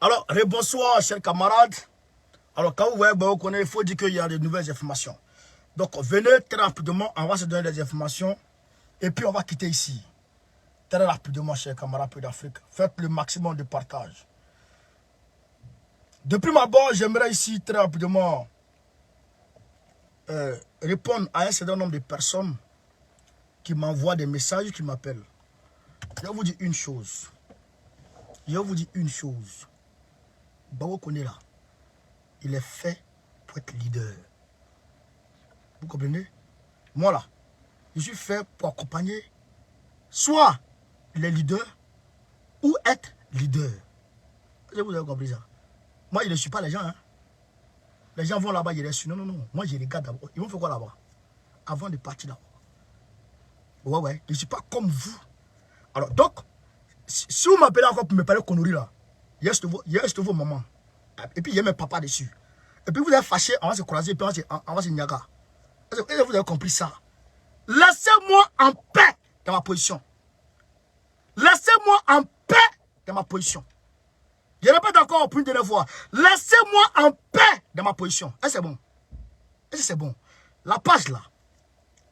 Alors, bonsoir, chers camarades. Alors, quand vous voyez, vous connaissez, il faut dire qu'il y a de nouvelles informations. Donc, venez très rapidement, on va se donner des informations. Et puis, on va quitter ici. Très rapidement, chers camarades d'Afrique. Faites le maximum de partage. Depuis ma part, j'aimerais ici, très rapidement, répondre à un certain nombre de personnes qui m'envoient des messages, qui m'appellent. Je vais vous dire une chose. Babo Koné là, il est fait pour être leader. Vous comprenez? Moi là, je suis fait pour accompagner soit les leaders ou être leader. Vous avez compris ça? Moi, je ne suis pas les gens. Hein. Les gens vont là-bas, ils restent. Non. Moi, je regarde d'abord. Ils vont faire quoi là-bas? Avant de partir là-bas. Ouais. Je ne suis pas comme vous. Alors, donc, si vous m'appelez encore pour me parler de conneries là, il reste vos mamans. Et puis il y a mes papas dessus. Et puis vous êtes fâchés, on va se croiser, et puis on va se niaga. Vous avez compris ça? Laissez-moi en paix dans ma position. Laissez-moi en paix dans ma position. Je répète encore pour une dernière fois. Laissez-moi en paix dans ma position. Et c'est bon. Et c'est bon. La page là,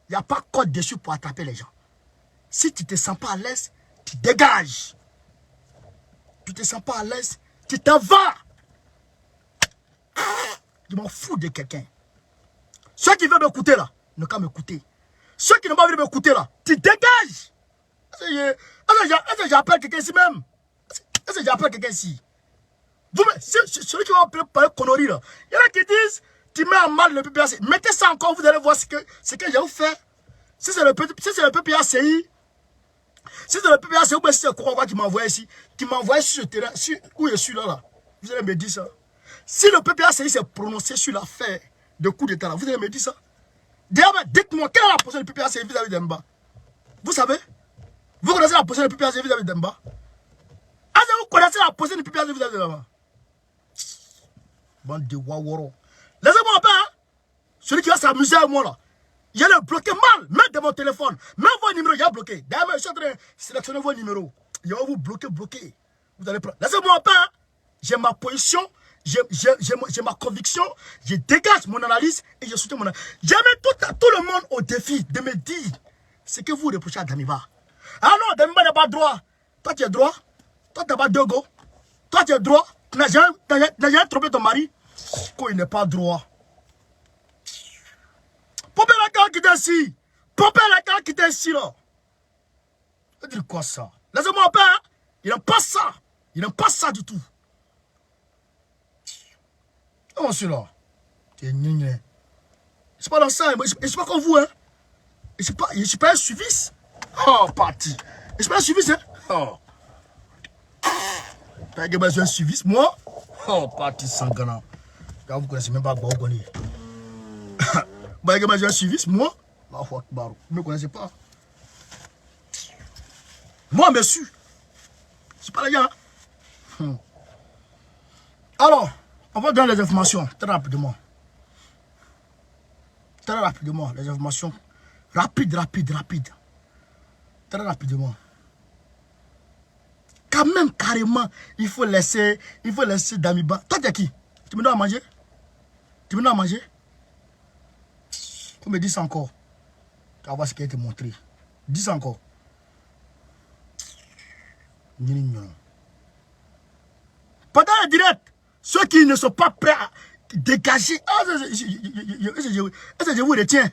il n'y a pas code dessus pour attraper les gens. Si tu ne te sens pas à l'aise, tu dégages. Tu ne te sens pas à l'aise, tu t'en vas. Je m'en fous de quelqu'un. Ceux qui veulent m'écouter là, ne qu'à m'écouter. Ceux qui n'ont pas envie de m'écouter là, tu dégages. Est-ce que j'appelle quelqu'un ici même? Est-ce que j'appelle quelqu'un ici? Celui qui va parler de conneries là, il y en a qui disent, tu mets en mal le PPACI. Mettez ça encore, vous allez voir ce que j'ai fait. Si c'est le PPACI, si c'est le PPACI ou si c'est le Kourouaga qui m'envoie ici, qui m'envoie sur le terrain, où je suis là, vous allez me dire ça. Si le PPACI s'est prononcé sur l'affaire de coup d'état là, vous allez me dire ça. Dites-moi, quelle est la position du PPACI vis-à-vis d'Emba? Vous savez? Vous connaissez la position du PPACI vis-à-vis d'Emba? Est-ce que vous connaissez la position du PPACI vis-à-vis d'Emba? Bande de waworo. Laissez-moi un peu, hein? Celui qui va s'amuser avec moi là, il a le bloqué mal, même de mon téléphone. Même vos numéros, il a bloqué. D'ailleurs, je suis en train de sélectionner vos numéros. Il va vous bloquer. Vous allez prendre. Laissez-moi un peu, hein? J'ai ma position, j'ai ma conviction, je dégage mon analyse et je soutiens mon analyse. J'ai mis tout le monde au défi de me dire ce que vous reprochez à Damiba. Ah non, Damiba n'a pas droit. Toi, tu as droit. Toi, tu n'as pas deux go. Toi, tu as droit. Tu n'as jamais trompé ton mari. Quoi, il n'est pas droit. Popez la gare qui est ici. Popez la gare qui est ici, là. Ça veut dire quoi, ça? Laissez-moi un peu, hein? Il n'aime pas ça. Il n'aime pas ça du tout. Comment celui-là? C'est pas dans ça. Je suis pas comme vous, hein? Je suis pas un suiviste. Oh, parti. Je suis pas un suiviste, hein? Oh. T'as besoin d'un suiviste, moi? Oh, parti sangana. Quand vous connaissez même pas Baogoni. Vous avez besoin d'un suiviste, moi? Vous ne me connaissez pas. Moi, monsieur. Je suis pas les gars. Alors, on va donner les informations très rapidement. Très rapidement, les informations. Rapide. Très rapidement. Quand même, carrément, il faut laisser Damiba. Toi, tu es qui? Tu me donnes à manger? Faut me dire ça encore. Tu vas voir ce qui a été montré. Dis ça encore. Pendant le direct, ceux qui ne sont pas prêts à dégager, est-ce que je vous retiens?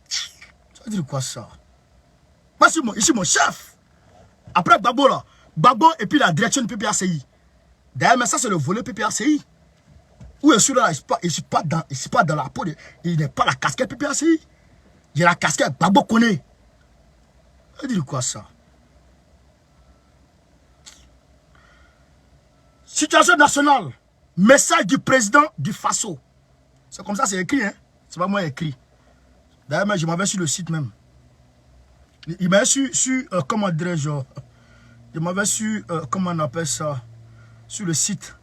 Ça veut dire quoi ça? Moi, ici mon chef. Après Gbagbo là, Gbagbo et puis la direction du PPACI. D'ailleurs, mais ça c'est le volet PPACI. Où je suis là, je suis pas dans la peau, il n'est pas la casquette PPACI. J'ai la casquette Gbagbo Koné. Ça veut dire quoi ça? Situation nationale. Message du président du Faso. C'est comme ça, c'est écrit, hein? C'est pas moi écrit. D'ailleurs, je m'avais sur le site même. Il m'a sur comment dirais-je? Je m'avais sur, comment on appelle ça? Sur le site.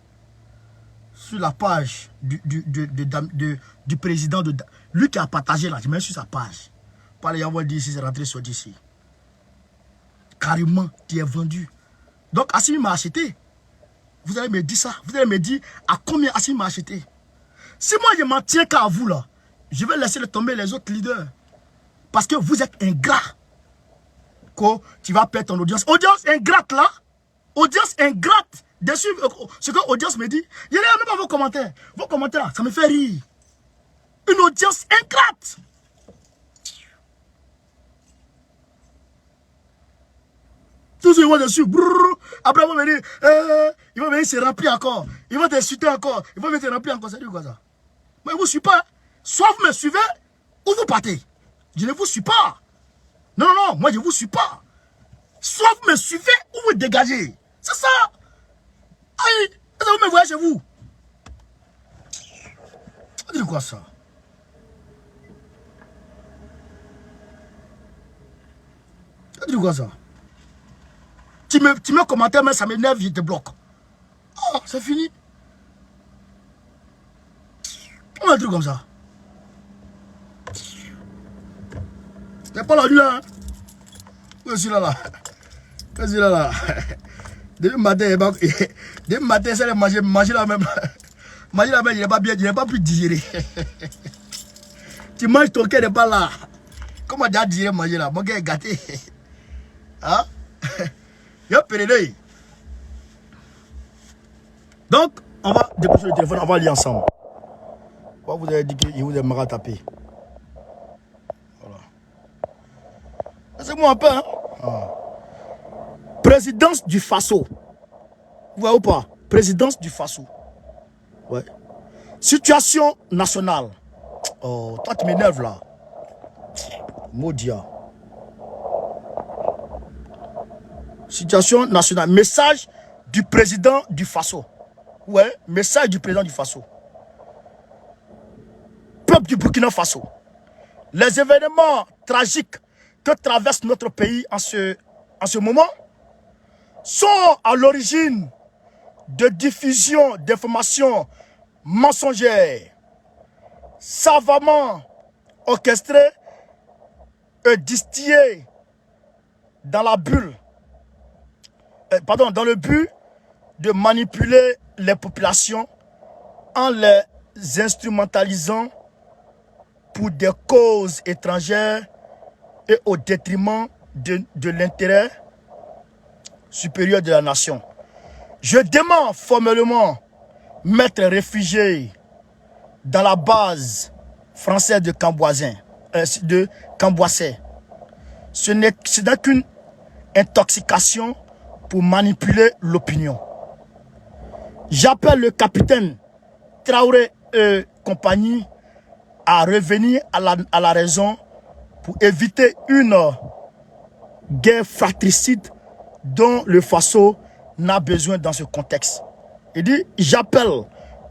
Sur la page du président de... Lui qui a partagé là, je mets sur sa page. Pas les avoir dit ici, c'est rentré sur d'ici. Carrément, tu es vendu. Donc, Assimi m'a acheté. Vous allez me dire ça. Vous allez me dire à combien Assimi m'a acheté. Si moi, je m'en tiens qu'à vous, là, je vais laisser tomber les autres leaders. Parce que vous êtes ingrats. Tu vas perdre ton audience. Audience ingrate, là. Audience ingrate. Dessus, ce que l'audience me dit, il y a même pas vos commentaires. Vos commentaires, ça me fait rire. Une audience ingrate. Tous ils vont dessus. Brrr, après, ils vont venir. Ils vont venir se remplir encore. Ils vont t'insulter encore. Ils vont venir te remplir encore. C'est quoi ça? Moi, je ne vous suis pas. Soit vous me suivez, ou vous partez. Je ne vous suis pas. Non, non, non. Moi, je ne vous suis pas. Soit vous me suivez, ou vous dégagez. C'est ça. Aïe. Est-ce que vous me voyez chez vous? Ça dit quoi ça? Ça dit quoi ça? Tu me commentes, mais ça m'énerve, je te bloque. Oh, c'est fini. On a un truc comme ça. C'est pas la nuit là. Hein? Je suis là. Je suis là. Depuis le matin, c'est manger la même. Manger la même, il n'est pas bien, il n'est pas pu digérer. Tu manges ton cœur n'est pas là. Comment tu as digéré manger là? Mon cœur est gâté. Hein? Donc, on va déposer le téléphone, on va aller ensemble. Vous avez dit qu'il vous aimera taper. Voilà. Laissez-moi un peu. Hein? Ah. Présidence du Faso. Vous voyez ou pas? Présidence du Faso. Ouais. Situation nationale. Oh, toi tu m'énerves là. Maudia. Situation nationale. Message du président du Faso. Ouais, message du président du Faso. Peuple du Burkina Faso. Les événements tragiques que traverse notre pays en ce moment sont à l'origine de diffusion d'informations mensongères, savamment orchestrées et distillées dans la bulle. Dans le but de manipuler les populations en les instrumentalisant pour des causes étrangères et au détriment de l'intérêt supérieur de la nation. Je demande formellement m'être réfugié dans la base française de Camboisin, de Camboissé. Ce n'est qu'une intoxication pour manipuler l'opinion. J'appelle le capitaine Traoré et compagnie à revenir à la raison pour éviter une guerre fratricide dont le Faso n'a besoin dans ce contexte. Il dit, j'appelle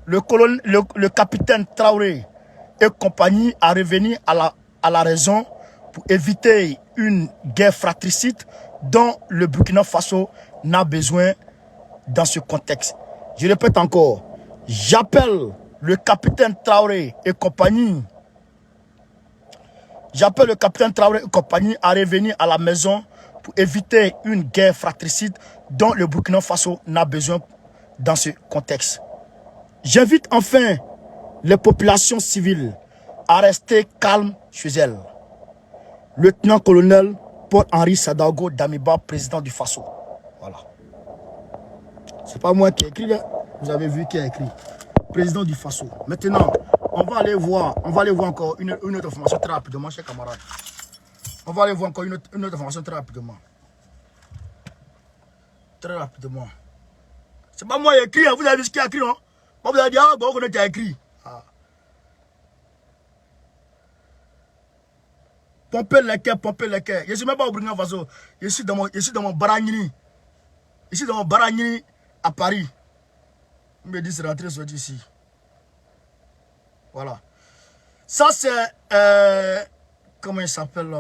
le capitaine Traoré et compagnie à revenir à la raison pour éviter une guerre fratricide dont le Burkina Faso n'a besoin dans ce contexte. Je répète encore, j'appelle le capitaine Traoré et compagnie. J'appelle le capitaine Traoré et compagnie à revenir à la maison pour éviter une guerre fratricide dont le Burkina Faso n'a besoin dans ce contexte. J'invite enfin les populations civiles à rester calmes chez elles. Lieutenant-colonel Paul-Henri Sadago Damiba, président du Faso. Voilà. C'est pas moi qui ai écrit là. Vous avez vu qui a écrit. Président du Faso. Maintenant, on va aller voir encore une autre information très rapidement, chers camarades. On va aller voir encore une autre information très rapidement. Très rapidement. C'est pas moi qui ai écrit, hein. Vous avez vu ce qui a écrit, non? Moi, vous avez dit, ah, bon, on a écrit. Ah. Pompez les cœurs, pompez les cœurs. Je ne suis même pas au Burkina Faso. Je suis dans mon Baragnini. Je suis dans mon Baragnini à Paris. On me dit c'est rentré sorti ici. Voilà. Ça c'est comment il s'appelle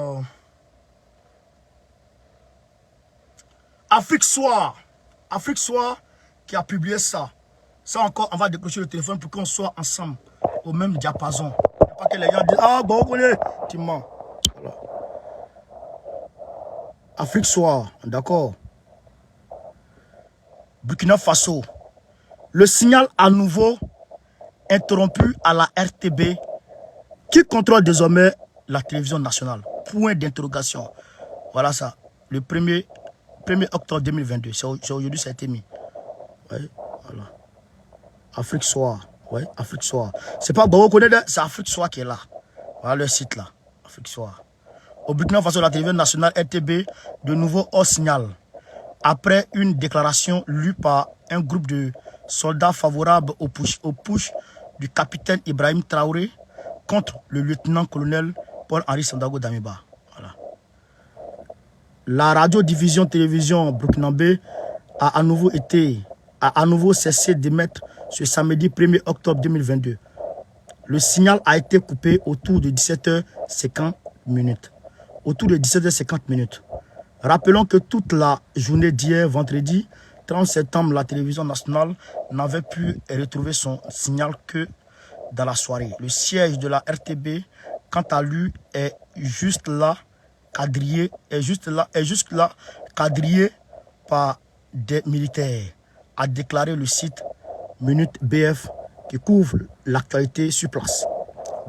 Afrique Soir. Afrique Soir qui a publié ça. Ça encore, on va décrocher le téléphone pour qu'on soit ensemble au même diapason. Pas que les gens disent ah bon on connaît. Tu mens. Voilà. Afrique Soir, d'accord. Burkina Faso. Le signal à nouveau interrompu à la RTB qui contrôle désormais la télévision nationale. Point d'interrogation. Voilà ça. Le 1er octobre 2022. C'est aujourd'hui ça a été mis. Ouais, voilà. Afrique Soir. Ouais, Afrique Soir. C'est pas bon, vous connaissez, c'est Afrique Soir qui est là. Voilà le site là. Afrique Soir. Au Burkina Faso, la télévision nationale RTB, de nouveau hors signal. Après une déclaration lue par un groupe de soldats favorables au push du capitaine Ibrahim Traoré contre le lieutenant-colonel Paul-Henri Sandaogo Damiba. Voilà. La radio-diffusion-télévision burkinabé a à nouveau cessé d'émettre ce samedi 1er octobre 2022. Le signal a été coupé autour de 17h50 minutes. Autour de 17h50 minutes. Rappelons que toute la journée d'hier, vendredi 30 septembre, la télévision nationale n'avait pu retrouver son signal que dans la soirée. Le siège de la RTB, quant à lui, est juste là, quadrillé par des militaires, a déclaré le site Minute BF qui couvre l'actualité sur place.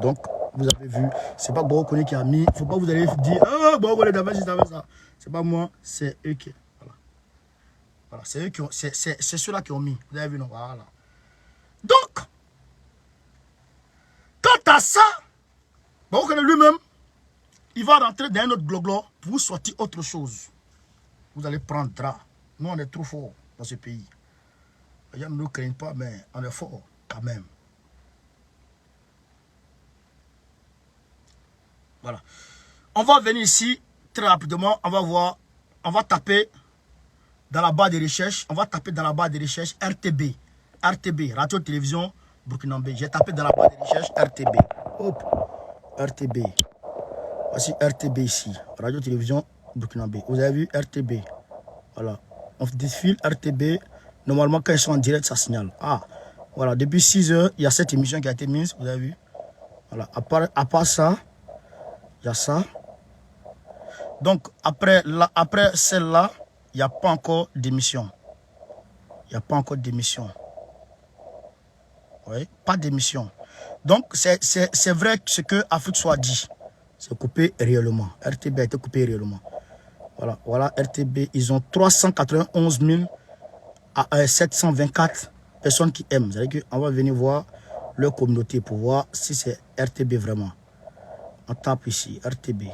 Donc, vous avez vu, c'est pas Borokone qui a mis, il ne faut pas vous aller dire, ah, Borokone d'avant ça. C'est pas moi, c'est eux qui. Voilà, c'est eux qui ont. C'est ceux-là qui ont mis. Vous avez vu, non? Voilà. Donc, quant à ça, Borokone lui-même, il va rentrer dans un autre gloglo pour vous sortir autre chose. Vous allez prendre drap. Nous, on est trop forts dans ce pays. Les gens ne nous craignent pas, mais on est fort quand même. Voilà. On va venir ici très rapidement. On va voir. On va taper dans la barre de recherche. On va taper dans la barre de recherche RTB. RTB, Radio-Télévision Burkinabé. J'ai tapé dans la barre de recherche RTB. Hop. RTB. Voici RTB ici. Radio-Télévision Burkinabé. Vous avez vu RTB. Voilà. On défile RTB. Normalement, quand ils sont en direct, ça signale. Ah, voilà. Depuis 6 heures, il y a cette émission qui a été mise. Vous avez vu. Voilà. À part ça, il y a ça. Donc, après celle-là, il n'y a pas encore d'émission. Il n'y a pas encore d'émission. Oui, pas d'émission. Donc, c'est vrai ce que Afrique Soir dit. C'est coupé réellement. RTB a été coupé réellement. Voilà, voilà RTB. Ils ont 391 724 personnes qui aiment. C'est-à-dire qu'on va venir voir leur communauté pour voir si c'est RTB vraiment. On tape ici, RTB.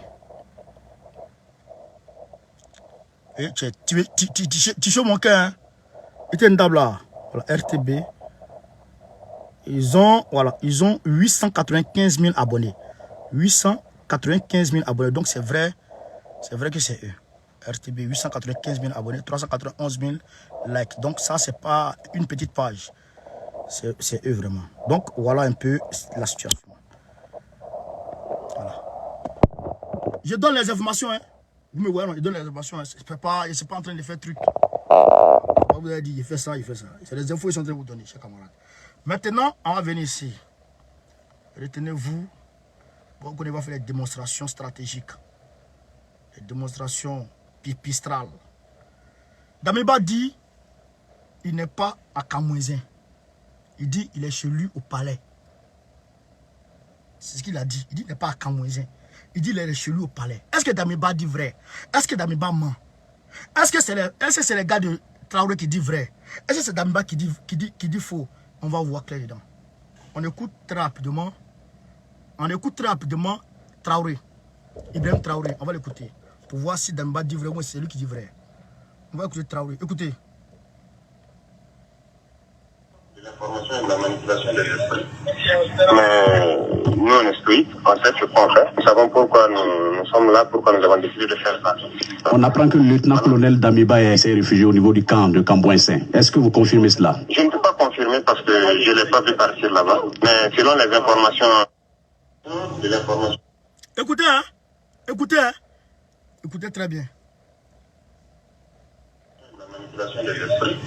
Et tu joues mon cœur, hein? Il était une table là. Voilà, RTB. Ils ont 895 000 abonnés. 895 000 abonnés. Donc c'est vrai que c'est eux. RTB, 895 000 abonnés, 391 000 likes. Donc ça, c'est pas une petite page. C'est eux vraiment. Donc voilà un peu la situation. Voilà. Je donne les informations, hein. Vous me voyez, je donne les informations. Hein. Je ne suis pas en train de faire truc. Vous avez dit, il fait ça. C'est les infos qu'ils sont en train de vous donner, chers camarades. Maintenant, on va venir ici. Retenez-vous. Vous allez faire les démonstrations stratégiques. Les démonstrations pipistrales. Damiba dit, il n'est pas à Kamouezin. Il dit, il est chez lui au palais. C'est ce qu'il a dit. Il dit, il n'est pas à Kamouezin. Il dit, il est chez lui au palais. Est-ce que Damiba dit vrai? Est-ce que Damiba ment? Est-ce que c'est les gars de Traoré qui dit vrai? Est-ce que c'est Damiba qui dit faux? On va voir clair dedans. On écoute très rapidement. Traoré. Ibrahim Traoré. On va l'écouter. Pour voir si Damiba dit vrai ou c'est lui qui dit vrai. On va écouter Traoré. Écoutez. De l'information et de la manipulation des esprits. Mais nous, on est stoïques, on sait ce qu'on fait. Nous savons pourquoi nous sommes là, pourquoi nous avons décidé de faire ça. On apprend que le lieutenant-colonel Damiba s'est réfugié au niveau du camp de Cambouin-Saint. Est-ce que vous confirmez cela? Je ne peux pas confirmer parce que je ne l'ai pas vu partir là-bas. Mais selon les informations de l'information. Écoutez, hein. Écoutez très bien. Des esprits.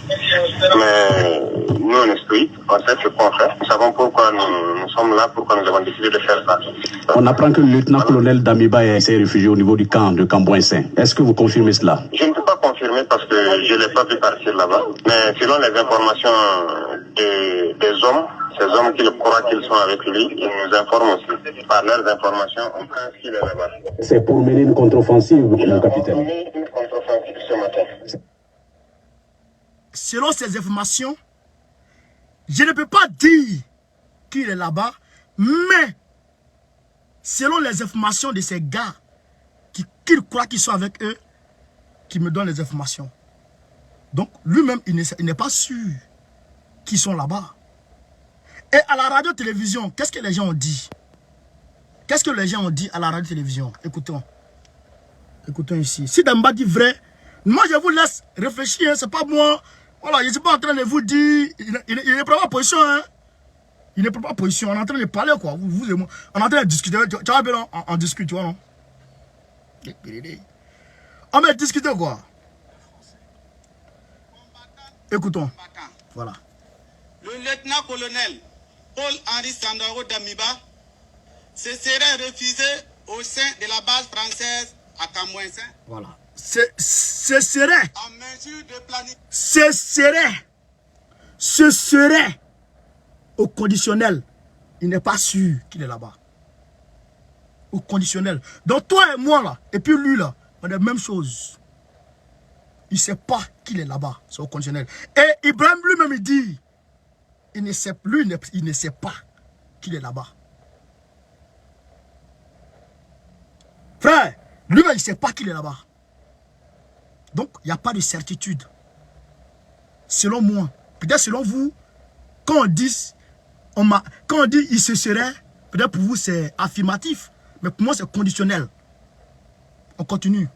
Mais nous, on est stoïques, on sait ce qu'on fait. Nous savons pourquoi nous sommes là, pourquoi nous avons décidé de faire ça. On apprend que le lieutenant-colonel Damiba s'est réfugié au niveau du camp de Cambouin-Saint. Est-ce que vous confirmez cela? Je ne peux pas confirmer parce que je ne l'ai pas vu partir là-bas. Mais selon les informations des hommes, ces hommes qui croient qu'ils sont avec lui, ils nous informent aussi. Par leurs informations, on pense qu'il est là-bas. C'est pour mener une contre-offensive, mon capitaine. Une contre-offensive ce matin. Selon ces informations, je ne peux pas dire qu'il est là-bas, mais selon les informations de ces gars qu'ils croient qu'ils sont avec eux, qui me donnent les informations. Donc, lui-même, il n'est pas sûr qu'ils sont là-bas. Et à la radio-télévision, qu'est-ce que les gens ont dit? Qu'est-ce que les gens ont dit à la radio-télévision? Écoutons. Écoutons ici. Si Damiba dit vrai, moi, je vous laisse réfléchir. Hein, c'est pas moi. Voilà, je ne suis pas en train de vous dire. Il ne prend pas position. Hein. Il ne prend pas position. On est en train de parler, quoi. Vous et moi. On est en train de discuter. Tu vois bien, on discute, tu vois, non? On va discuter, quoi. Écoutons. Voilà. Le lieutenant-colonel Paul-Henri Sandoro Damiba se serait refusé au sein de la base française à Cambouensin. Voilà. Ce serait. En mesure de planifier. Ce serait au conditionnel. Il n'est pas sûr qu'il est là-bas. Au conditionnel. Donc toi et moi là, et puis lui là, on a la même chose. Il ne sait pas qu'il est là-bas. C'est au conditionnel. Et Ibrahim lui-même il dit, il ne sait pas qu'il est là-bas. Frère, lui-même il ne sait pas qu'il est là-bas. Donc il n'y a pas de certitude. Selon moi, peut-être selon vous, quand on dit il se serait, peut-être pour vous c'est affirmatif. Mais pour moi, c'est conditionnel. On continue.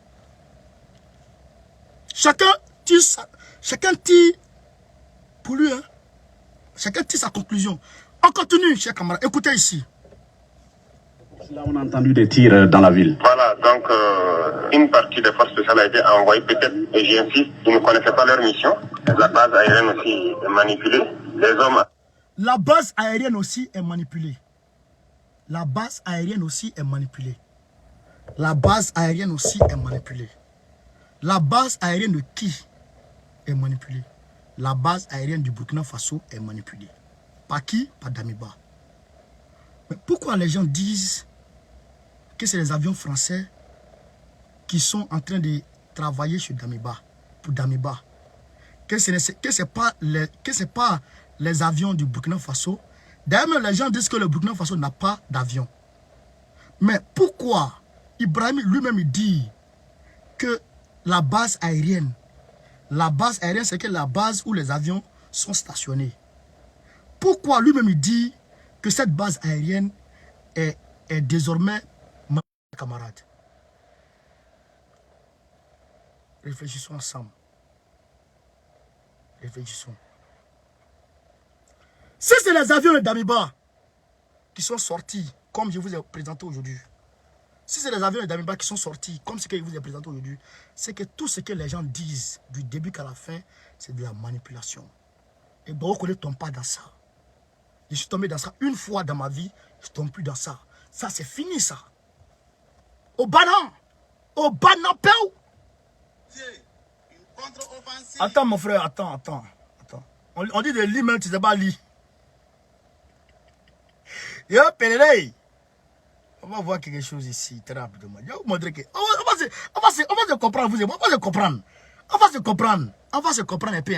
Chacun tire pour lui. Hein? Chacun tire sa conclusion. On continue, chers camarades. Écoutez ici. Là, on a entendu des tirs dans la ville. Voilà, donc une partie des forces spéciales a été envoyée, peut-être, et j'insiste, ils ne connaissaient pas leur mission. La base aérienne aussi est manipulée. Les hommes... La base aérienne aussi est manipulée. La base aérienne aussi est manipulée. La base aérienne aussi est manipulée. La base aérienne de qui est manipulée? La base aérienne du Burkina Faso est manipulée. Par qui? Par Damiba. Mais pourquoi les gens disent que c'est les avions français qui sont en train de travailler sur Damiba, pour Damiba? Que ce n'est pas les avions du Burkina Faso. D'ailleurs, les gens disent que le Burkina Faso n'a pas d'avion. Mais pourquoi Ibrahim lui-même dit que la base aérienne, c'est que la base où les avions sont stationnés. Pourquoi lui-même dit que cette base aérienne est désormais ma camarade? Réfléchissons ensemble. Réfléchissons. Si c'est les avions de Damiba qui sont sortis, comme je vous ai présenté aujourd'hui, si c'est les avions de Damiba qui sont sortis, comme ce que je vous ai présenté aujourd'hui, c'est que tout ce que les gens disent du début qu'à la fin, c'est de la manipulation. Et Bawokole ne tombe pas dans ça. Je suis tombé dans ça une fois dans ma vie, je ne tombe plus dans ça. Ça, c'est fini, ça. Au banan, peu. Attends, mon frère, attends. On dit de lit, mais tu ne sais pas lire. Yo, Pelele, on va voir quelque chose ici, très rapidement. Je vais vous montrer que... On va se comprendre, vous et moi. On va se comprendre. On va se comprendre un peu.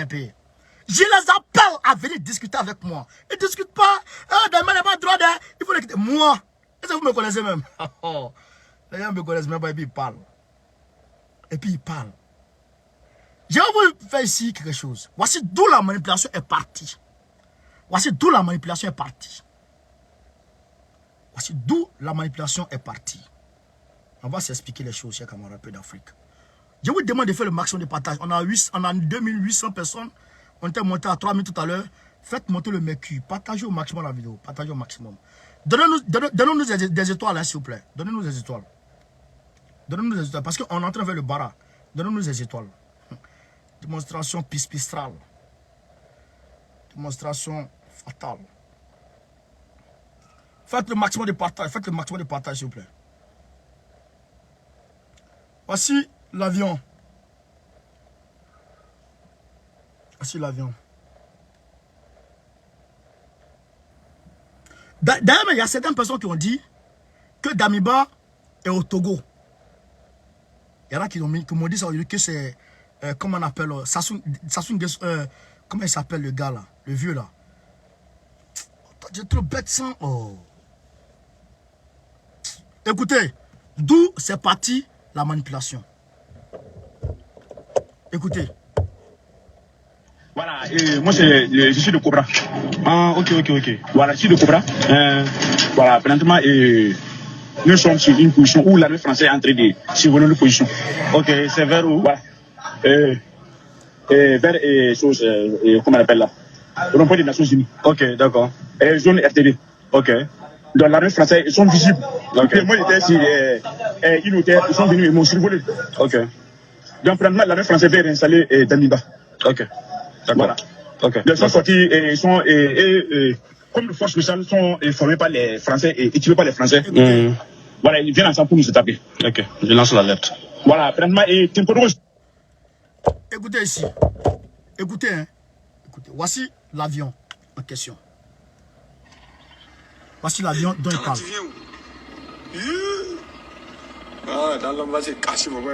Je les appelle à venir discuter avec moi. Ils ne discutent pas. Demain, il n'y a pas de droit de... Il faut les quitter. Moi. Est-ce que vous me connaissez même? Les gens ne me connaissent même pas et puis ils parlent. Je vais vous faire ici quelque chose. Voici d'où la manipulation est partie. Voici d'où la manipulation est partie. On va s'expliquer les choses, chers camarades d'Afrique. Je vous demande de faire le maximum de partage. On a 2800 personnes. On était monté à 3000 tout à l'heure. Faites monter le mercure. Partagez au maximum la vidéo. Partagez au maximum. Donnez-nous des étoiles, hein, s'il vous plaît. Donnez-nous des étoiles. Parce qu'on est en train de faire le bara. Donnez-nous des étoiles. Démonstration pistrale. Démonstration fatale. Faites le maximum de partage. S'il vous plaît. Voici l'avion. Voici l'avion. D'ailleurs, il y a certaines personnes qui ont dit que Damiba est au Togo. Il y en a qui m'ont dit ça, que c'est, comment on appelle, comment il s'appelle le gars là, le vieux là. J'ai trop bête sans. Oh. Écoutez, d'où c'est parti la manipulation. Écoutez. Voilà, moi je suis de Cobra. Ah, ok. Voilà, je suis de Cobra. Voilà, présentement, nous sommes sur une position où l'armée française est en train de survoler une position. Ok, c'est vers où? Voilà. Vers chose, comment on appelle là? Le rond-point des Nations Unies. Ok, d'accord. Zone RTD. Ok. Donc l'armée française, ils sont visibles. Ok. Et moi j'étais sur une hôtel, ils sont venus et m'ont survolé. Ok. Donc présentement, l'armée française va réinstaller Damiba. Ok. Voilà. Ok. Ils sont sortis et ils sont comme les forces spéciales sont formées par les Français et équipées par les Français. Voilà, ils viennent ensemble pour nous se taper. Ok. Je lance l'alerte. Voilà, présentement et écoutez ici. Écoutez, hein. Écoutez, voici l'avion en question. Voici l'avion dont il parle. Ah, dans l'homme va se cacher, on va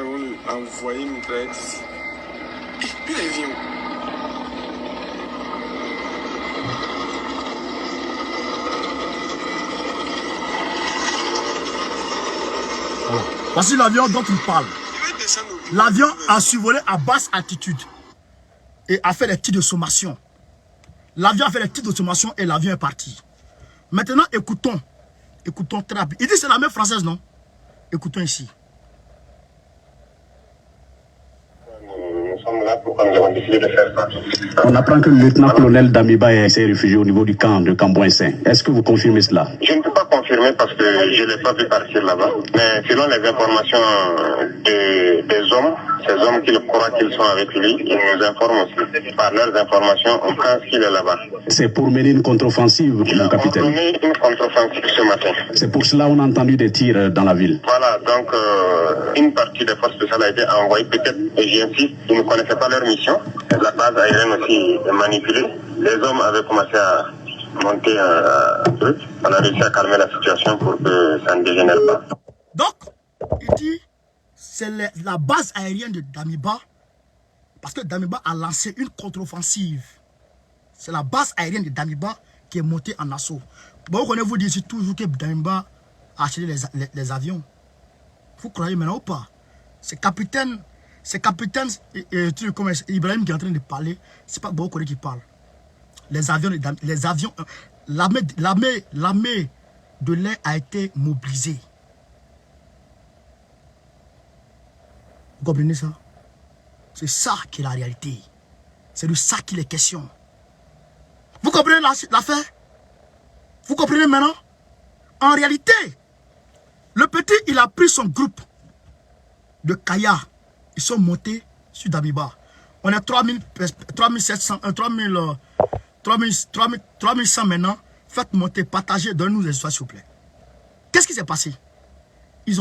envoyer une traite ici. Puis l'avion. Voilà. Voici l'avion dont il parle. L'avion a survolé à basse altitude et a fait les tirs de sommation. L'avion a fait les tirs de sommation et l'avion est parti. Maintenant, écoutons. Écoutons très rapide. Il dit que c'est l'armée française, non? Écoutons ici. Nous sommes là pour nous avons décidé de faire ça. On apprend que le lieutenant-colonel Damiba s'est réfugié au niveau du camp de Cambouin-Saint. Est-ce que vous confirmez cela? Je ne peux pas confirmer parce que je ne l'ai pas vu partir là-bas. Mais selon les informations des hommes, ces hommes qui croient qu'ils sont avec lui, ils nous informent aussi. Par leurs informations, on pense qu'il est là-bas. C'est pour mener une contre-offensive, mon capitaine. On a mené une contre-offensive ce matin. C'est pour cela qu'on a entendu des tirs dans la ville. Voilà, donc une partie des forces spéciales a été envoyée, peut-être, et j'insiste, ils ne connaissaient pas leur mission. La base aérienne aussi est manipulée. Les hommes avaient commencé à monter un truc. On a réussi à calmer la situation pour que ça ne dégénère pas. Donc, il dit, c'est la base aérienne de Damiba, parce que Damiba a lancé une contre-offensive. C'est la base aérienne de Damiba qui est montée en assaut. Bon, vous dites toujours que Damiba a acheté les avions. Vous croyez maintenant ou pas? C'est capitaine Ibrahim qui est en train de parler. C'est pas Boko qui parle. Les avions, l'armée de l'air a été mobilisée. Vous comprenez ça? C'est ça qui est la réalité. C'est de ça qu'il est question. Vous comprenez l'affaire? Vous comprenez maintenant? En réalité, le petit, il a pris son groupe de Kaya. Ils sont montés sur Damiba. On est 3100 maintenant. Faites monter, partagez, donnez-nous les histoires s'il vous plaît. Qu'est-ce qui s'est passé? Il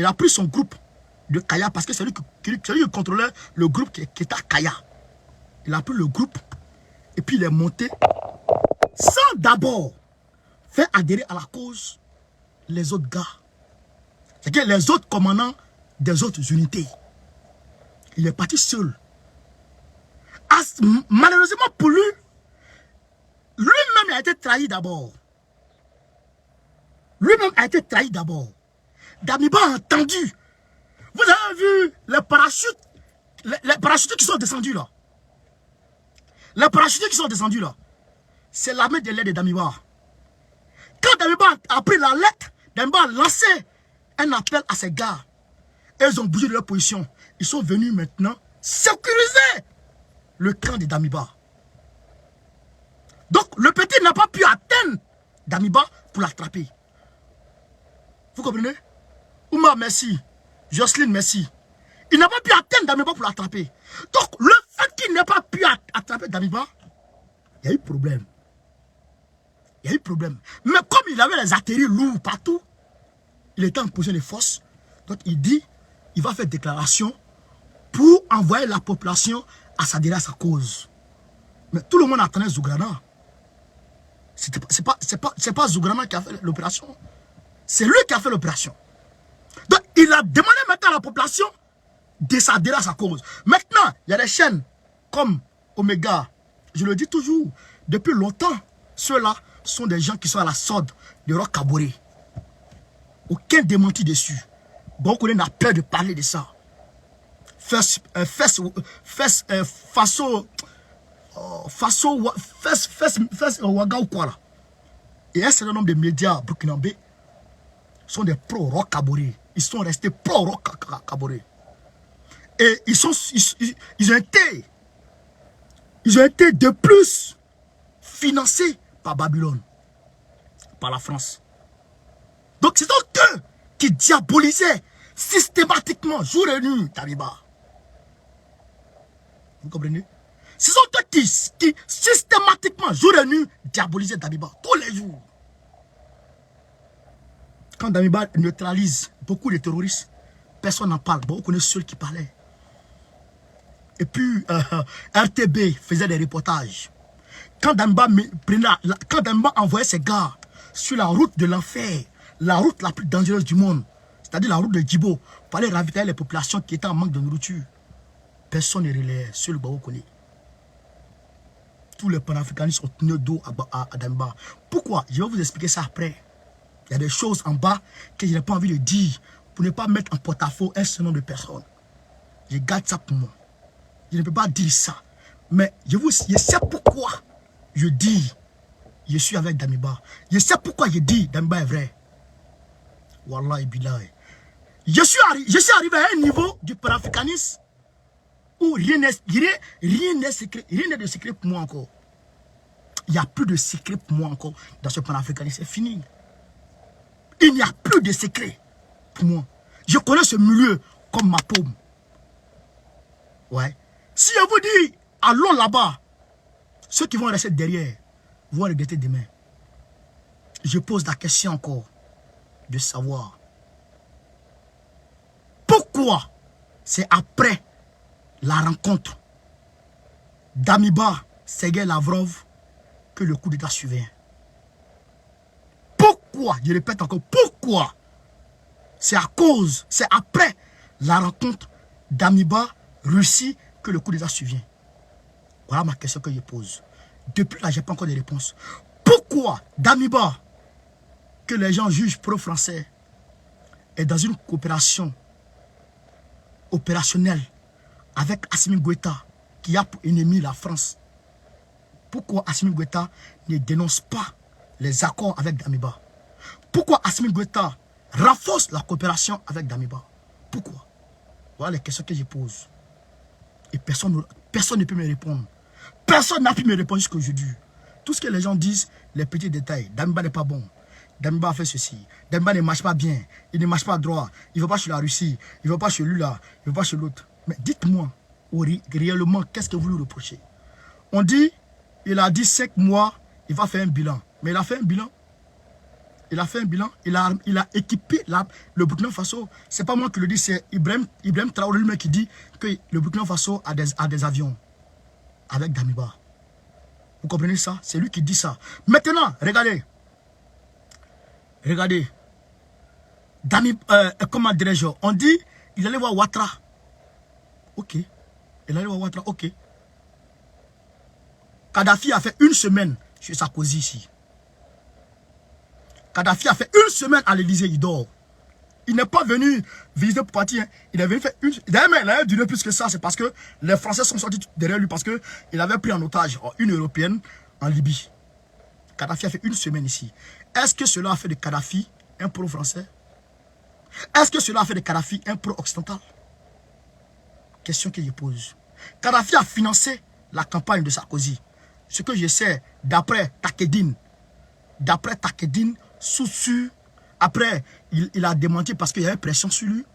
a pris son groupe de Kaya parce que c'est lui qui contrôlait le groupe qui était à Kaya. Il a pris le groupe et puis il est monté sans d'abord faire adhérer à la cause les autres gars. C'est que les autres commandants des autres unités. Il est parti seul. Malheureusement pour lui, lui-même a été trahi d'abord. Lui-même a été trahi d'abord. Damiba a entendu. Vous avez vu les parachutes, les parachutés qui sont descendus là. Les parachutés qui sont descendus là, c'est l'armée de l'air de Damiba. Quand Damiba a pris la lettre, Damiba a lancé un appel à ses gars. Et ils ont bougé de leur position. Ils sont venus maintenant sécuriser le camp de Damiba. Donc le petit n'a pas pu atteindre Damiba pour l'attraper. Vous comprenez? Oumar, merci. Jocelyne, merci. Il n'a pas pu atteindre Damiba pour l'attraper. Donc le fait qu'il n'ait pas pu attraper Damiba, il y a eu problème. Il y a eu problème. Mais comme il avait les artilleries lourdes partout, il était en position de force. Donc il dit, il va faire déclaration pour envoyer la population à s'adhérer à sa cause. Mais tout le monde attendait Zougrana. C'est pas Zougrana qui a fait l'opération. C'est lui qui a fait l'opération. Donc, il a demandé maintenant à la population de s'adhérer à sa cause. Maintenant, il y a des chaînes comme Omega. Je le dis toujours, depuis longtemps, ceux-là sont des gens qui sont à la sorte de Roch Kaboré. Aucun démenti dessus. Bon, on a peur de parler de ça. Ouaga ou quoi là. Et un certain nombre de médias burkinabés sont des pro-Roch Kaboré. Ils sont restés pro-Roch Kaboré. Et ils ont été de plus financés par Babylone, par la France. Donc c'est donc eux qui diabolisaient systématiquement, jour et nuit, Damiba. Vous comprenez? Ce sont eux qui systématiquement, jour et nuit, diabolisaient Damiba, tous les jours. Quand Damiba neutralise beaucoup de terroristes, personne n'en parle. Bon, on connaît ceux qui parlaient. Et puis, RTB faisait des reportages. Quand Damiba envoyait ses gars sur la route de l'enfer, la route la plus dangereuse du monde, c'est-à-dire la route de Djibo, pour aller ravitailler les populations qui étaient en manque de nourriture, personne ne relayait, seul Bao connaît. Tous les panafricanistes ont tenu dos à Damiba. Pourquoi? Je vais vous expliquer ça après. Il y a des choses en bas que je n'ai pas envie de dire pour ne pas mettre en porte-à-faux un certain nombre de personnes. Je garde ça pour moi. Je ne peux pas dire ça. Mais je sais pourquoi je dis je suis avec Damiba. Je sais pourquoi je dis Damiba est vrai. Wallah et billahi. Je suis arrivé à un niveau du panafricanisme où rien n'est secret. Rien n'est de secret pour moi encore. Il n'y a plus de secret pour moi encore dans ce panafricanisme. C'est fini. Il n'y a plus de secret pour moi. Je connais ce milieu comme ma paume. Ouais. Si je vous dis, allons là-bas, ceux qui vont rester derrière vont regretter demain. Je pose la question encore de savoir pourquoi c'est après la rencontre d'Amiba Sergei Lavrov que le coup d'État survient. Pourquoi, je répète encore, pourquoi c'est après la rencontre d'Amiba Russie que le coup d'État survient. Voilà ma question que je pose. Depuis là, je n'ai pas encore de réponse. Pourquoi Damiba, que les gens jugent pro-français, est dans une coopération opérationnelle avec Assimi Goïta, qui a pour ennemi la France? Pourquoi Assimi Goïta ne dénonce pas les accords avec Damiba? Pourquoi Assimi Goïta renforce la coopération avec Damiba? Pourquoi? Voilà les questions que je pose. Et personne ne peut me répondre. Personne n'a pu me répondre jusqu'à aujourd'hui. Tout ce que les gens disent, les petits détails. Damiba n'est pas bon. Damiba a fait ceci. Damiba ne marche pas bien. Il ne marche pas droit. Il ne va pas chez la Russie. Il ne va pas chez lui là. Il ne va pas chez l'autre. Mais dites-moi, réellement, qu'est-ce que vous lui reprochez? On dit, il a dit 5 mois, il va faire un bilan. Mais il a fait un bilan. Il a fait un bilan. Il a équipé le Burkina Faso. Ce n'est pas moi qui le dis, c'est Ibrahim Traoré lui-même qui dit que le Burkina Faso a des avions avec Damiba. Vous comprenez ça? C'est lui qui dit ça. Maintenant, regardez. Regardez. Comment dirais-je? On dit, il allait voir Ouattara. Ok. Il allait voir Ouattara. Ok. Kadhafi a fait 1 semaine chez Sarkozy ici. Kadhafi a fait 1 semaine à l'Élysée, il dort. Il n'est pas venu visiter pour partir. Hein. Il est venu faire d'ailleurs, il a duré plus que ça. C'est parce que les Français sont sortis derrière lui parce qu'il avait pris en otage une Européenne en Libye. Kadhafi a fait 1 semaine ici. Est-ce que cela a fait de Kadhafi un pro-français? Est-ce que cela a fait de Kadhafi un pro-occidental? Question que je pose. Kadhafi a financé la campagne de Sarkozy. Ce que je sais, d'après Takedine, après, il a démenti parce qu'il y avait pression sur lui.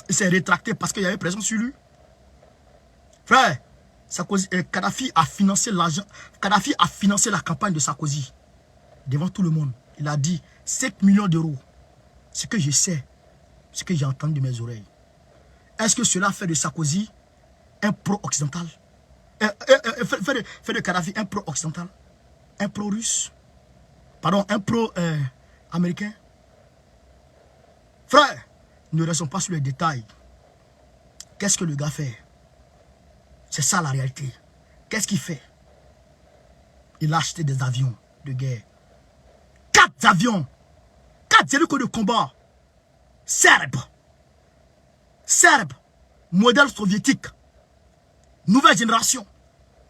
Il s'est rétracté parce qu'il y avait pression sur lui. Frère, Kadhafi a financé l'argent. Kadhafi a financé la campagne de Sarkozy. Devant tout le monde. Il a dit 5 millions d'euros. Ce que je sais, ce que j'ai entendu de mes oreilles. Est-ce que cela fait de Sarkozy un pro-occidental. Fait de Kadhafi un pro-occidental. Un pro-russe. Pardon, un pro-américain. Frère, ne restons pas sur les détails. Qu'est-ce que le gars fait? C'est ça la réalité. Qu'est-ce qu'il fait? Il a acheté des avions de guerre. 4 avions. 4 hélicos de combat. Serbes. Serbes. Modèle soviétique. Nouvelle génération.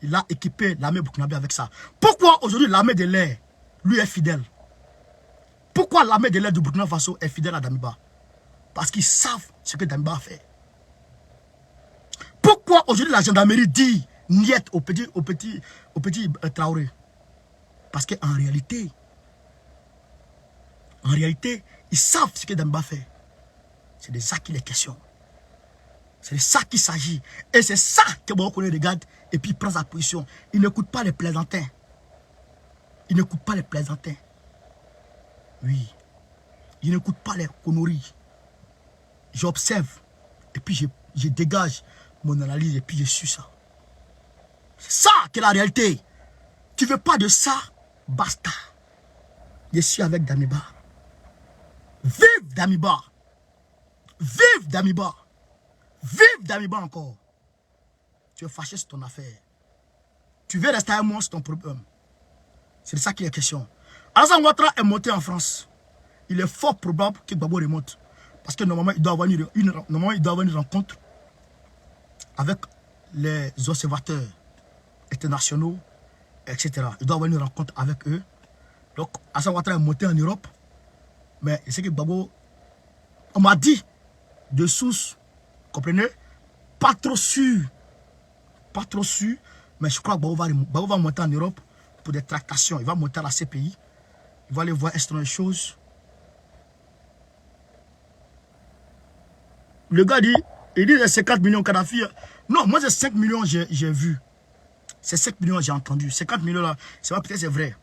Il a équipé l'armée burkinabé avec ça. Pourquoi aujourd'hui l'armée de l'air, lui, est fidèle? Pourquoi l'armée de l'air du Burkina Faso est fidèle à Damiba? Parce qu'ils savent ce que Damiba a fait. Pourquoi aujourd'hui la gendarmerie dit niet au petit Traoré? Parce qu'en réalité, ils savent ce que Damiba fait. C'est de ça qu'il est question. C'est de ça qu'il s'agit. Et c'est ça que Boko regarde et puis il prend sa position. Il n'écoute pas les plaisantins. Il n'écoute pas les plaisantins. Oui. Il n'écoute pas les conneries. J'observe et puis je dégage mon analyse et puis je suis ça. C'est ça qui est la réalité. Tu veux pas de ça, basta. Je suis avec Damiba. Vive Damiba. Vive Damiba. Vive Damiba encore. Tu es fâché sur ton affaire. Tu veux rester avec moi sur ton problème. C'est de ça qu'il est question. Alassane Ouattara est monté en France. Il est fort probable que Gbagbo remonte. Parce que normalement, il doit avoir une rencontre avec les observateurs internationaux, etc. Il doit avoir une rencontre avec eux. Donc, Alassane Ouattara est monté en Europe. Mais je sais que Gbagbo, on m'a dit de sources, comprenez, pas trop sûr. Pas trop sûr. Mais je crois que Gbagbo va monter en Europe pour des tractations. Il va monter à la CPI. Il va aller voir extraire choses. Le gars dit, il dit c'est 4 millions Kadhafi. Non, moi c'est 5 millions j'ai vu. C'est 5 millions j'ai entendu. 50 millions là, c'est pas peut-être c'est vrai.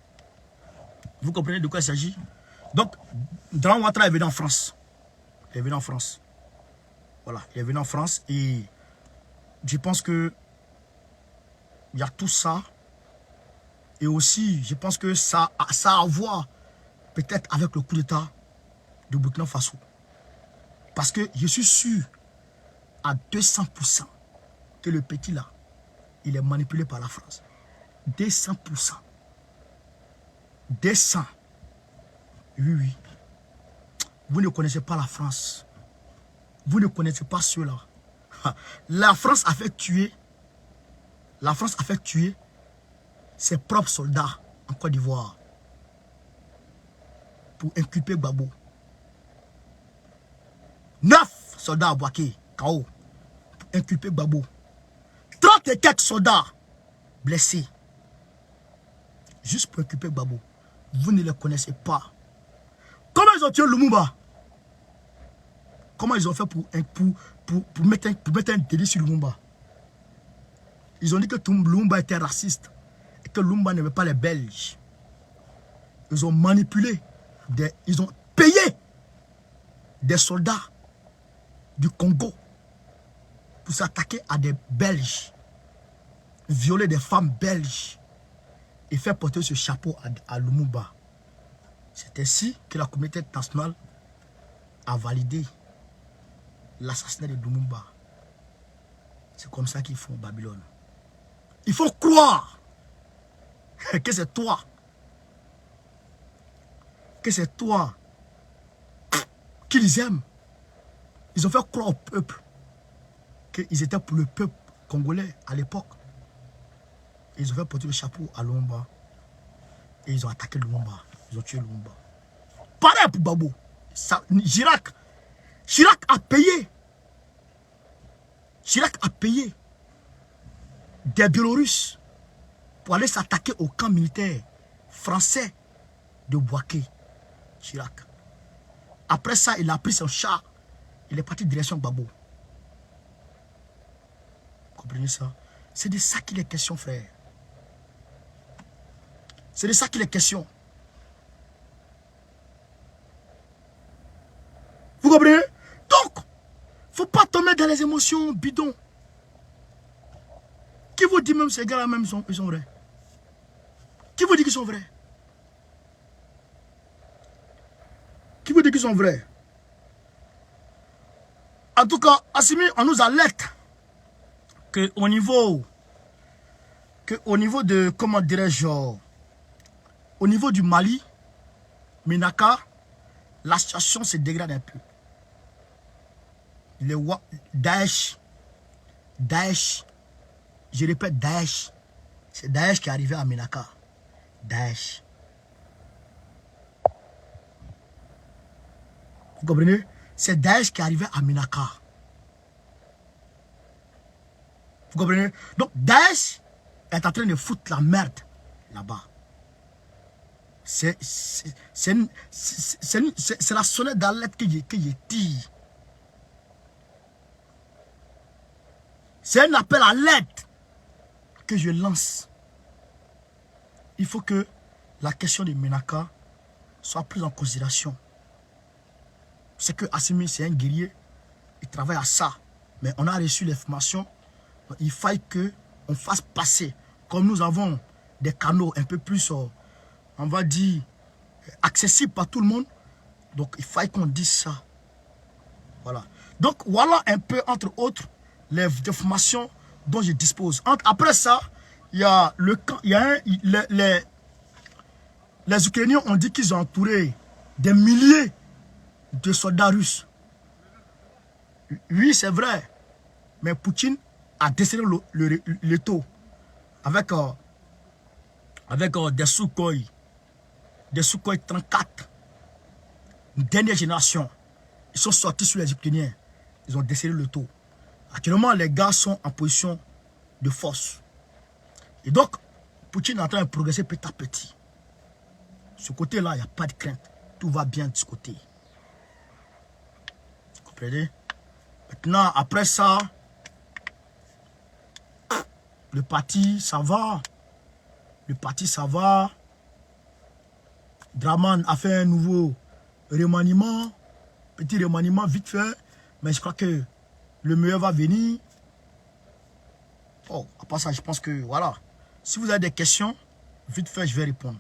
Vous comprenez de quoi il s'agit? Donc, Dran Ouattara est venu en France. Il est venu en France. Voilà, il est venu en France et je pense que il y a tout ça. Et aussi, je pense que ça a à voir peut-être avec le coup d'État de Burkina Faso. Parce que je suis sûr à 200% que le petit là, il est manipulé par la France. 200%. 200. Oui, oui. Vous ne connaissez pas la France. Vous ne connaissez pas ceux-là. La France a fait tuer. La France a fait tuer ses propres soldats en Côte d'Ivoire pour inculper Gbagbo. 9 soldats à Bouaké, KO, pour inculper Gbagbo. 30 et quelques soldats blessés. Juste pour inculper Gbagbo. Vous ne les connaissez pas. Comment ils ont tué Lumumba? Comment ils ont fait pour mettre un délit sur Lumumba? Ils ont dit que Lumumba était raciste et que Lumumba n'aimait pas les Belges. Ils ont manipulé, ils ont payé des soldats du Congo pour s'attaquer à des Belges, violer des femmes belges et faire porter ce chapeau à Lumumba. C'est ainsi que la communauté internationale a validé l'assassinat de Lumumba. C'est comme ça qu'ils font Babylone. Il faut croire que c'est toi. Que c'est toi qu'ils aiment. Ils ont fait croire au peuple qu'ils étaient pour le peuple congolais à l'époque. Ils ont fait porter le chapeau à Lumumba. Et ils ont attaqué Lumumba. Ils ont tué Lumumba. Pareil pour Gbagbo. Chirac a payé. Chirac a payé des Biélorusses pour aller s'attaquer au camp militaire français de Bouaké. Chirac. Après ça, il a pris son char. Il est parti direction Gbagbo. Vous comprenez ça? C'est de ça qu'il est question, frère. C'est de ça qu'il est question. Vous comprenez? Donc, faut pas tomber dans les émotions bidons. dit même ces gars-là même ils sont vrais? Qui vous dit qu'ils sont vrais? Qui vous dit qu'ils sont vrais? En tout cas, Assimi, on nous alerte que au niveau de, comment dirais-je, au niveau du Mali, Ménaka, la situation se dégrade un peu. Daesh, je répète Daesh, c'est Daesh qui est arrivé à Ménaka. Daesh. Vous comprenez? C'est Daesh qui est arrivé à Ménaka. Vous comprenez? Donc Daesh est en train de foutre la merde là-bas. C'est la sonnette d'alerte que je tire. C'est un appel à l'aide que je lance. Il faut que la question de Ménaka soit prise en considération. C'est que Assimi, c'est un guerrier, il travaille à ça. Mais on a reçu l'information, il faille qu'on fasse passer. Comme nous avons des canaux un peu plus, on va dire, accessibles par tout le monde. Donc il faille qu'on dise ça. Voilà. Donc voilà un peu, entre autres, les informations dont je dispose. Après ça, il y a le camp, les Ukrainiens ont dit qu'ils ont entouré des milliers de soldats russes. Oui, c'est vrai. Mais Poutine a desserré le taux avec des Sukhoi 34. Une dernière génération. Ils sont sortis sur les Ukrainiens. Ils ont desserré le taux. Actuellement, les gars sont en position de force. Et donc, Poutine est en train de progresser petit à petit. Ce côté-là, il n'y a pas de crainte. Tout va bien de ce côté. Vous comprenez? Maintenant, après ça, le parti, ça va. Le parti, ça va. Draman a fait un nouveau remaniement. Petit remaniement vite fait. Mais je crois que le meilleur va venir. Oh, à part ça, je pense que voilà. Si vous avez des questions, vite fait, je vais répondre.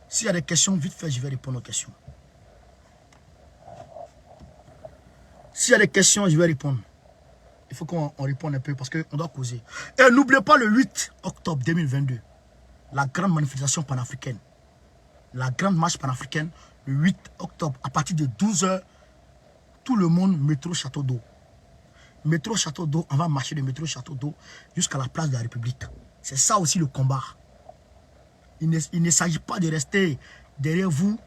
S'il y a des questions, vite fait, je vais répondre aux questions. S'il y a des questions, je vais répondre. Il faut qu'on réponde un peu parce qu'on doit causer. Et n'oubliez pas le 8 octobre 2022, la grande manifestation panafricaine. La grande marche panafricaine, le 8 octobre, à partir de 12 h, tout le monde, métro Château d'Eau. Métro Château d'Eau, on va marcher de métro Château d'Eau jusqu'à la place de la République. C'est ça aussi le combat. Il ne s'agit pas de rester derrière vous.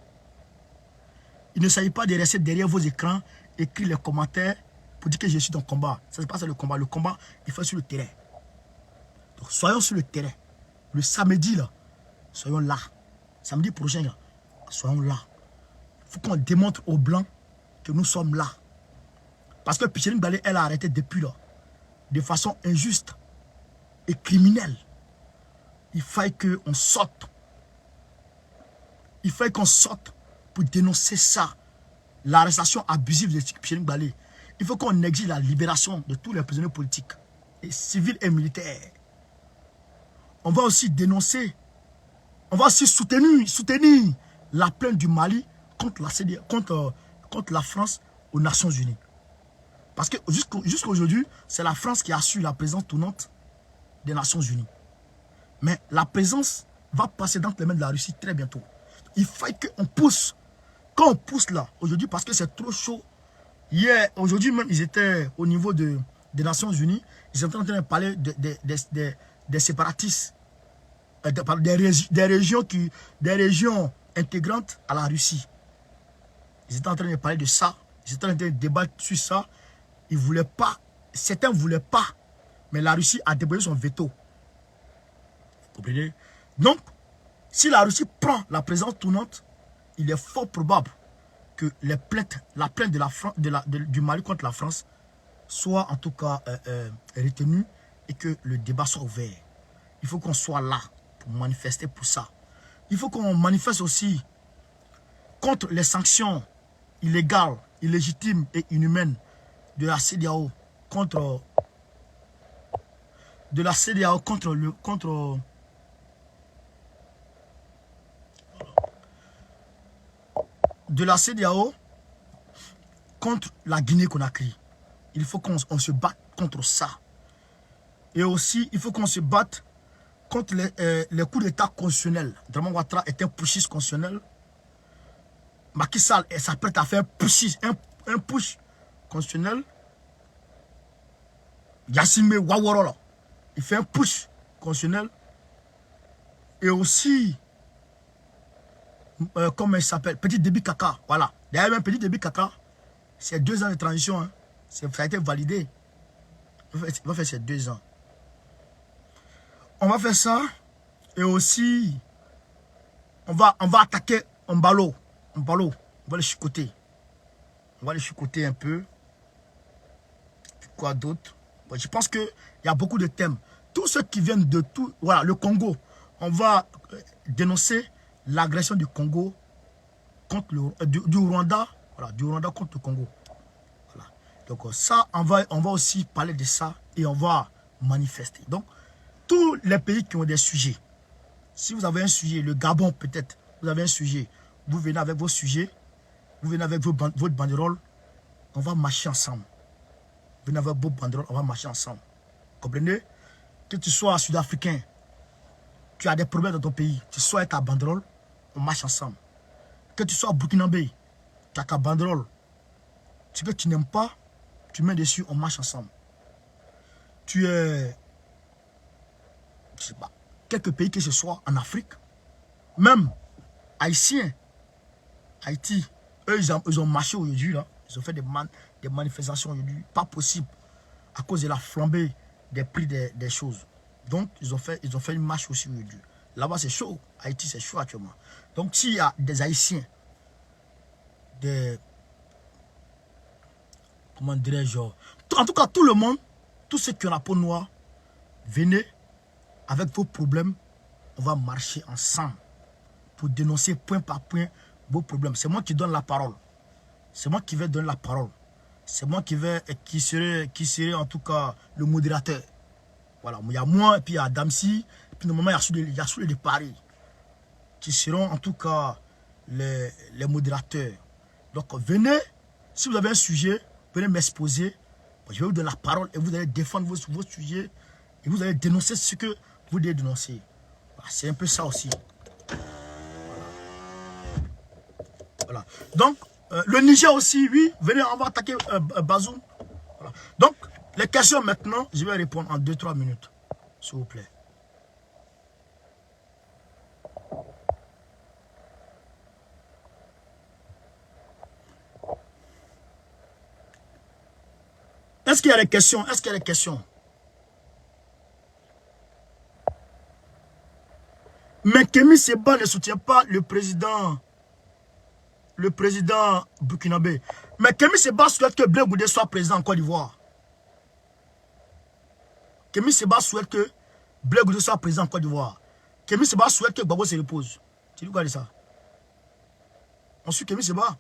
Il ne s'agit pas de rester derrière vos écrans, écrire les commentaires pour dire que je suis dans le combat. Ça, c'est pas ça le combat. Le combat, il faut sur le terrain. Donc, soyons sur le terrain. Le samedi, là, soyons là. Samedi prochain, là, soyons là. Il faut qu'on démontre aux Blancs que nous sommes là. Parce que Pichering Balé, elle a arrêté depuis là, de façon injuste et criminelle. Il faille qu'on sorte. Il faille qu'on sorte pour dénoncer ça. L'arrestation abusive de Pichering Balé. Il faut qu'on exige la libération de tous les prisonniers politiques, et civils et militaires. On va aussi dénoncer, on va aussi soutenir la plainte du Mali contre la France aux Nations Unies. Parce que jusqu'à aujourd'hui, c'est la France qui assure la présence tournante des Nations Unies. Mais la présence va passer dans les mains de la Russie très bientôt. Il faut qu'on pousse. Quand on pousse là, aujourd'hui, parce que c'est trop chaud. Hier, aujourd'hui même, ils étaient au niveau des Nations Unies. Ils étaient en train de parler des séparatistes. Des régions intégrantes à la Russie. Ils étaient en train de parler de ça. Ils étaient en train de débattre sur ça. Ils ne voulaient pas. Certains ne voulaient pas. Mais la Russie a déposé son veto. Vous comprenez? Donc, si la Russie prend la présence tournante, il est fort probable que la plainte du Mali contre la France soit en tout cas retenue et que le débat soit ouvert. Il faut qu'on soit là pour manifester pour ça. Il faut qu'on manifeste aussi contre les sanctions illégales, illégitimes et inhumaines de la CEDEAO contre de la CEDEAO contre de la CEDEAO contre la Guinée-Conakry. Il faut qu'on se batte contre ça. Et aussi, il faut qu'on se batte contre les coups d'État constitutionnels. Draman Ouattara est un pushiste constitutionnel. Macky Sall s'apprête à faire un push constitutionnel. Yassine Ouattara, il fait un push constitutionnel. Et aussi, comment il s'appelle, Petit Débit Caca. Voilà. D'ailleurs, même Petit Débit Caca, c'est 2 ans de transition. Hein. Ça a été validé. Il va faire ces 2 ans. On va faire ça. Et aussi, on va attaquer Mbalo. On va le chicoter. On va le chicoter un peu. Quoi d'autre? Bon, je pense qu'il y a beaucoup de thèmes. Tous ceux qui viennent de tout... Voilà, le Congo. On va dénoncer l'agression du Congo contre du Rwanda. Voilà, du Rwanda contre le Congo. Voilà. Donc ça, on va aussi parler de ça et on va manifester. Donc, tous les pays qui ont des sujets, si vous avez un sujet, le Gabon peut-être, vous avez un sujet, vous venez avec vos sujets, vous venez avec votre banderole, on va marcher ensemble. Venez avec vos banderoles, on va marcher ensemble. Comprenez? Que tu sois sud-africain, tu as des problèmes dans ton pays, tu sois avec ta banderole, on marche ensemble. Que tu sois burkinabé, tu as ta banderole, ce que tu n'aimes pas, tu mets dessus, on marche ensemble. Tu es, je sais pas, quelques pays que ce soit en Afrique, même haïtiens, Haïti, eux ils ont marché aujourd'hui là, ils ont fait des manifestations aujourd'hui, pas possible, à cause de la flambée des prix des choses. Donc ils ont fait une marche aussi aujourd'hui. Là-bas c'est chaud, Haïti c'est chaud actuellement. Donc s'il y a des Haïtiens, comment dirais-je, en tout cas tout le monde, tous ceux qui ont la peau noire, venez avec vos problèmes, on va marcher ensemble pour dénoncer point par point vos problèmes. C'est moi qui donne la parole. C'est moi qui vais donner la parole. C'est moi qui serai en tout cas le modérateur. Voilà, il y a moi et puis il y a Damsi, et puis normalement il y a Soulé de Paris qui seront en tout cas les modérateurs. Donc venez, si vous avez un sujet, venez m'exposer. Je vais vous donner la parole et vous allez défendre vos sujets et vous allez dénoncer ce que vous devez dénoncer. Voilà, c'est un peu ça aussi. Voilà. Donc, le Niger aussi, oui, venez, on va attaquer Bazoum. Voilà. Donc, les questions maintenant, je vais répondre en 2-3 minutes, s'il vous plaît. Est-ce qu'il y a des questions? Est-ce qu'il y a des questions? Mais Kémy Séba ne soutient pas le président burkinabé. Mais Kémy Séba souhaite que Blé Goudé soit président en Côte d'Ivoire. Kémy Séba souhaite que Blé Goudé soit président en Côte d'Ivoire. Kémy Séba souhaite que Gbagbo se repose. Tu dis quoi de ça? On suit Kémy Séba?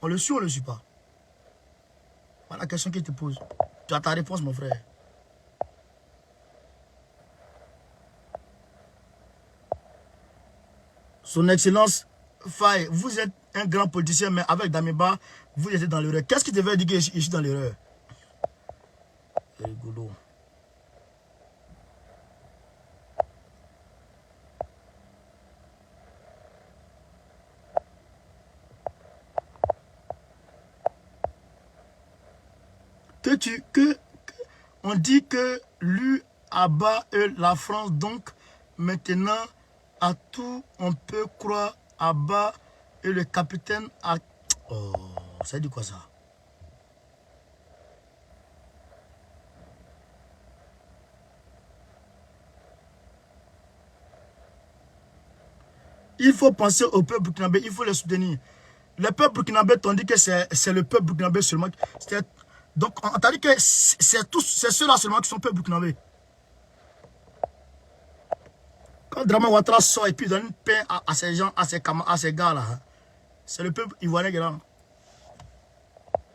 On le suit ou on ne le suit pas? Voilà la question qu'il te pose. Tu as ta réponse, mon frère. Son Excellence Faye, vous êtes un grand politicien, mais avec Damiba, vous êtes dans l'erreur. Qu'est-ce qui devait dire que je suis dans l'erreur? C'est rigolo. On dit que lui abat la France, donc maintenant à tout on peut croire Abba et le capitaine a... Oh, ça dit quoi ça? Il faut penser au peuple burkinabé, il faut le soutenir. Le peuple burkinabé t'ont dit que c'est le peuple burkinabé seulement. Donc on t'a dit que c'est ceux-là seulement qui sont peuple burkinabé. Quand Draman Ouattara sort et puis donne une paix à ces gens, à ces gars-là, hein, c'est le peuple ivoirien qui est là.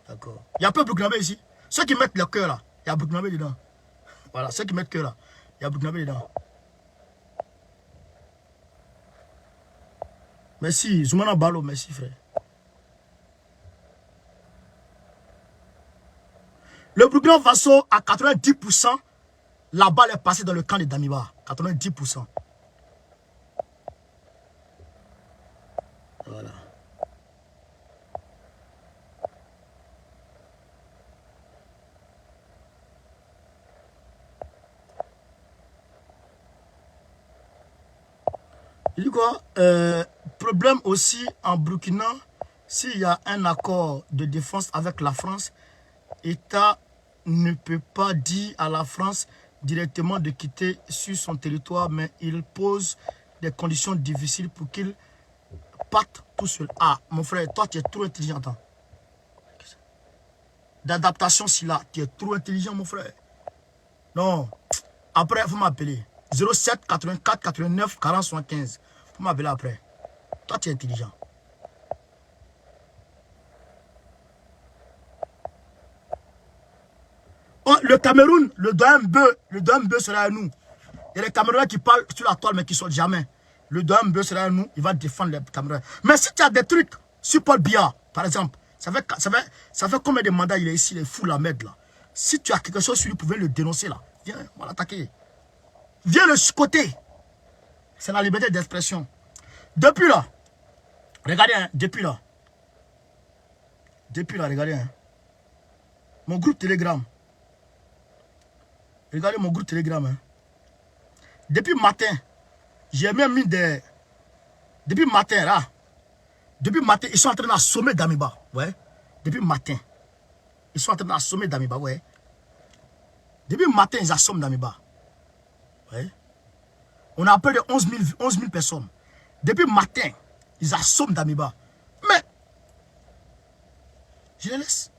D'accord. Il y a peu de burkinabé ici. Ceux qui mettent leur cœur là, il y a burkinabé dedans. Voilà, ceux qui mettent que là. Il y a Burkinabé dedans. Merci, Zoumana Balo, merci frère. Le Burkina Faso, à 90%, la balle est passée dans le camp de Damiba. 90%. Voilà. Il dit quoi? Problème aussi en Burkina, s'il y a un accord de défense avec la France, l'État ne peut pas dire à la France directement de quitter sur son territoire, mais il pose des conditions difficiles pour qu'il parte tout seul. Ah, mon frère, toi tu es trop intelligent. D'adaptation, si là, tu es trop intelligent, mon frère. Non, après, il faut m'appeler. 07 84 89 40 75. Il faut m'appeler après. Toi, tu es intelligent. Oh, le Cameroun, le doyen Mbeu sera à nous. Il y a les Camerounais qui parlent sur la toile mais qui ne sortent jamais. Le doyen Mbeu sera à nous, il va défendre les Camerounais. Mais si tu as des trucs sur Paul Biya, par exemple, ça fait combien de mandats il est ici, il est fou la merde là. Si tu as quelque chose sur lui, vous pouvez le dénoncer là. Viens, on va l'attaquer. Viens le côté. C'est la liberté d'expression. Depuis là, regardez, hein, depuis là, regardez, hein, mon groupe Telegram. Regardez mon groupe Telegram. Hein. Depuis matin, j'ai même mis des... Depuis matin, là. Depuis matin, ils sont en train d'assommer Damiba. Ouais. Depuis matin. Ils sont en train d'assommer Damiba. Ouais. Depuis matin, ils assomment Damiba. Ouais. On a près de 11 000 personnes. Depuis matin, ils assomment Damiba. Mais, je les laisse.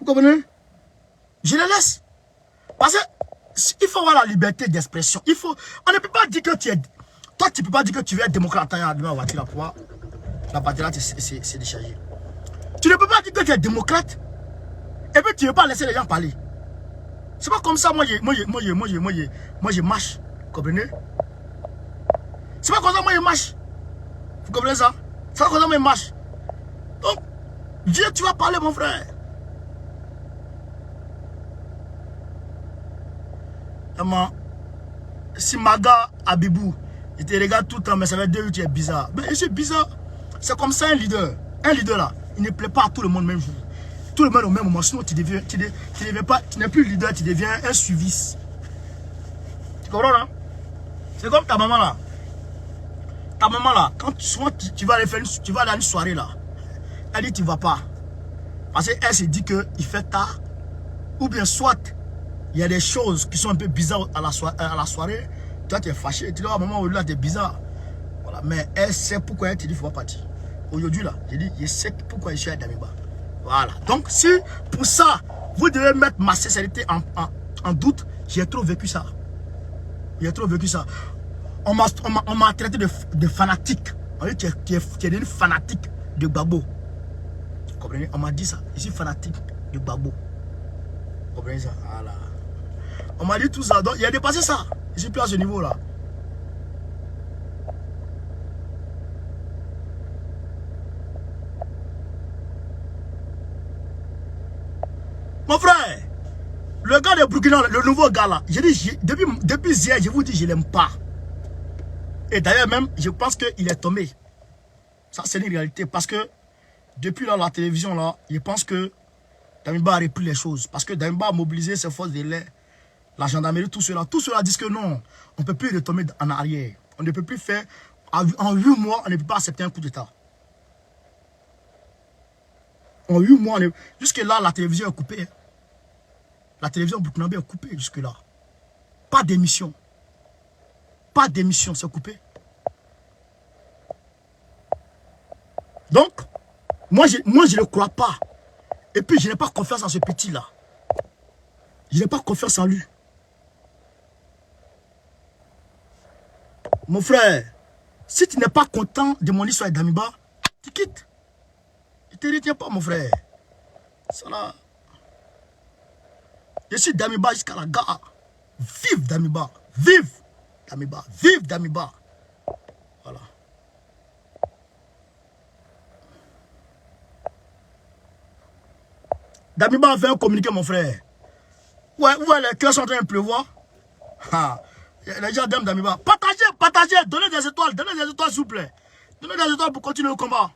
Vous comprenez? Je les laisse. Parce qu'il faut avoir la liberté d'expression. On ne peut pas dire que tu es... Toi, tu ne peux pas dire que tu veux être démocrate. La batterie là, c'est déchargé. Tu ne peux pas dire que tu es démocrate. Et puis tu ne veux pas laisser les gens parler. C'est pas comme ça, moi je marche. Vous comprenez? C'est pas comme ça, moi je marche. Vous comprenez ça? C'est pas comme ça, moi je marche. Donc, viens, tu vas parler, mon frère. Si Maga Abibou, il te regarde tout le temps, mais ça veut dire que tu es bizarre. Mais c'est bizarre. C'est comme ça un leader. Un leader là, il ne plaît pas à tout le monde même jour. Tout le monde au même moment. Sinon, tu n'es plus leader, tu deviens un suivis. Tu comprends là? C'est comme ta maman là. Ta maman là, quand souvent tu vas aller faire tu vas aller à une soirée là, elle dit tu ne vas pas. Parce qu'elle se dit qu'il fait tard. Ou bien soit il y a des choses qui sont un peu bizarres à la soirée. Toi, tu es fâché. Tu dis, oh, maman, là, tu es bizarre. Voilà. Mais elle sait pourquoi elle te dit qu'il ne faut pas partir. Aujourd'hui, là, je dis, je sais pourquoi je suis à Damiba. Voilà. Donc, si pour ça, vous devez mettre ma sincérité en doute, j'ai trop vécu ça. J'ai trop vécu ça. On m'a traité de fanatique. On dit, tu es devenu fanatique de Gbagbo. Vous comprenez? On m'a dit ça. Je suis fanatique de Gbagbo. Vous comprenez ça? Voilà. On m'a dit tout ça. Donc, il a dépassé ça. Je suis plus à ce niveau-là. Mon frère, le gars de Burkina, le nouveau gars là, j'ai dit, depuis hier, je vous dis, je ne l'aime pas. Et d'ailleurs même, je pense qu'il est tombé. Ça, c'est une réalité. Parce que, depuis là, la télévision là, je pense que Damiba a repris les choses. Parce que Damiba a mobilisé ses forces de l'air. La gendarmerie, tout cela disent que non, on ne peut plus retomber en arrière. On ne peut plus faire, en 8 mois, on ne peut pas accepter un coup d'État. En 8 mois, jusque là, la télévision est coupée. La télévision burkinabé est coupée jusque là. Pas d'émission. Pas d'émission, c'est coupé. Donc, moi je ne crois pas. Et puis, je n'ai pas confiance en ce petit-là. Je n'ai pas confiance en lui. Mon frère, Si tu n'es pas content de mon histoire d'Amiba, tu quittes. Ne te retiens pas, mon frère. Ça là. Je suis d'Amiba jusqu'à la gare. Vive d'Amiba. Vive d'Amiba. Vive d'Amiba. Voilà. D'Amiba a fait un communiqué, mon frère. Ouais, les cœurs sont en train de pleuvoir. Ah. Les gens d'aiment d'Amiba. Partagez, partagez. Donnez des étoiles, s'il vous plaît. Donnez des étoiles pour continuer le combat.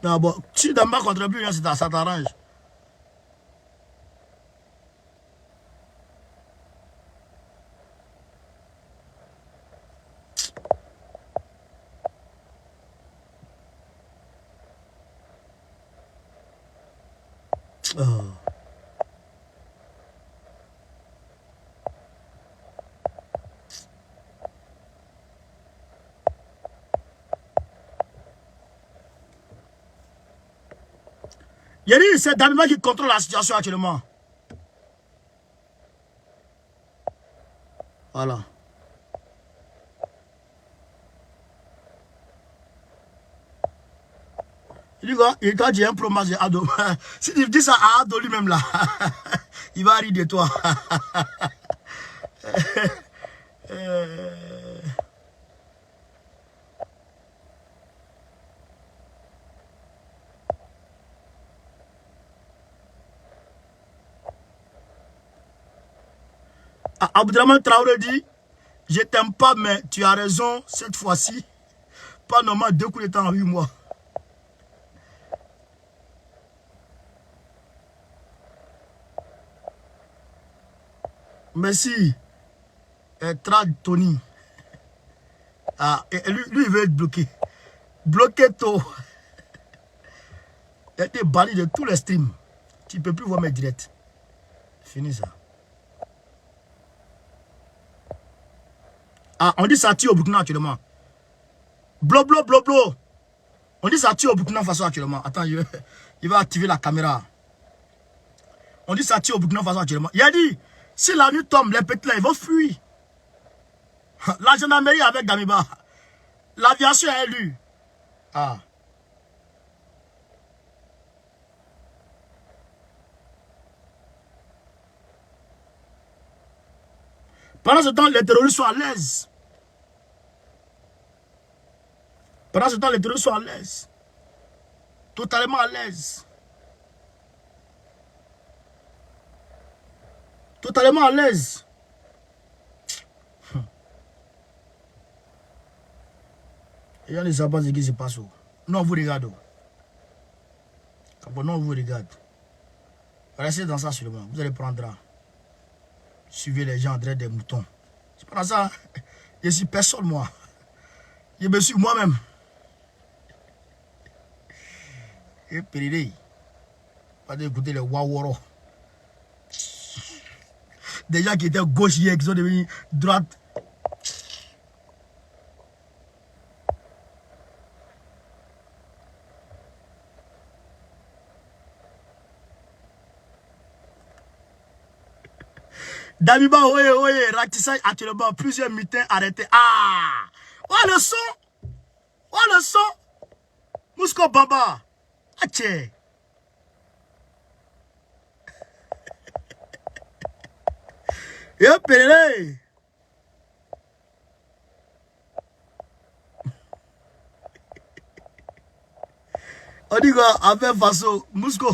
Non, bon, si Damba contribue, ça t'arrange. Oh. Yeri, c'est Damiba qui contrôle la situation actuellement. Voilà. Il dit quoi? Il t'a dit un promesse à Ado. Si tu dis ça à Ado lui-même là, il va rire de toi. Abdraman Traoré dit, je t'aime pas, mais tu as raison cette fois-ci. Pas normal, 2 coups de temps en 8 mois. Merci. Trad Tony. Lui, il veut être bloqué. Bloqué tôt. Il a été banni de tous les streams. Tu ne peux plus voir mes directs. Fini ça. Ah, on dit ça tue au Burkina actuellement. Blo, blo, blo, blo. On dit ça tue au Burkina Faso actuellement. Attends, il va activer la caméra. On dit ça tue au Burkina Faso actuellement. Il a dit, si la nuit tombe, les petits là, ils vont fuir. La gendarmerie avec Damiba. L'aviation est élue. Ah. Pendant ce temps, les terroristes sont à l'aise. Pendant ce temps, les terroristes sont à l'aise. Totalement à l'aise. Totalement à l'aise. Il y a des abats qui se passent. Non, on vous regarde. Non, on vous regarde. Restez dans ça seulement. Vous allez prendre. Suivez les gens en train des moutons. C'est pas ça. Je suis personne, moi. Je me suis moi-même. Et péridé. Pas d'écouter les waworo. Des gens qui étaient gauche hier, qui sont devenus droite. Damiba, oui, ratissage actuellement, plusieurs mutins arrêtés. Ah! Oh le son! Oh le son! Mousko Baba! Atché! Yo, Pélé! On dit quoi? Avec Faso, Mousko.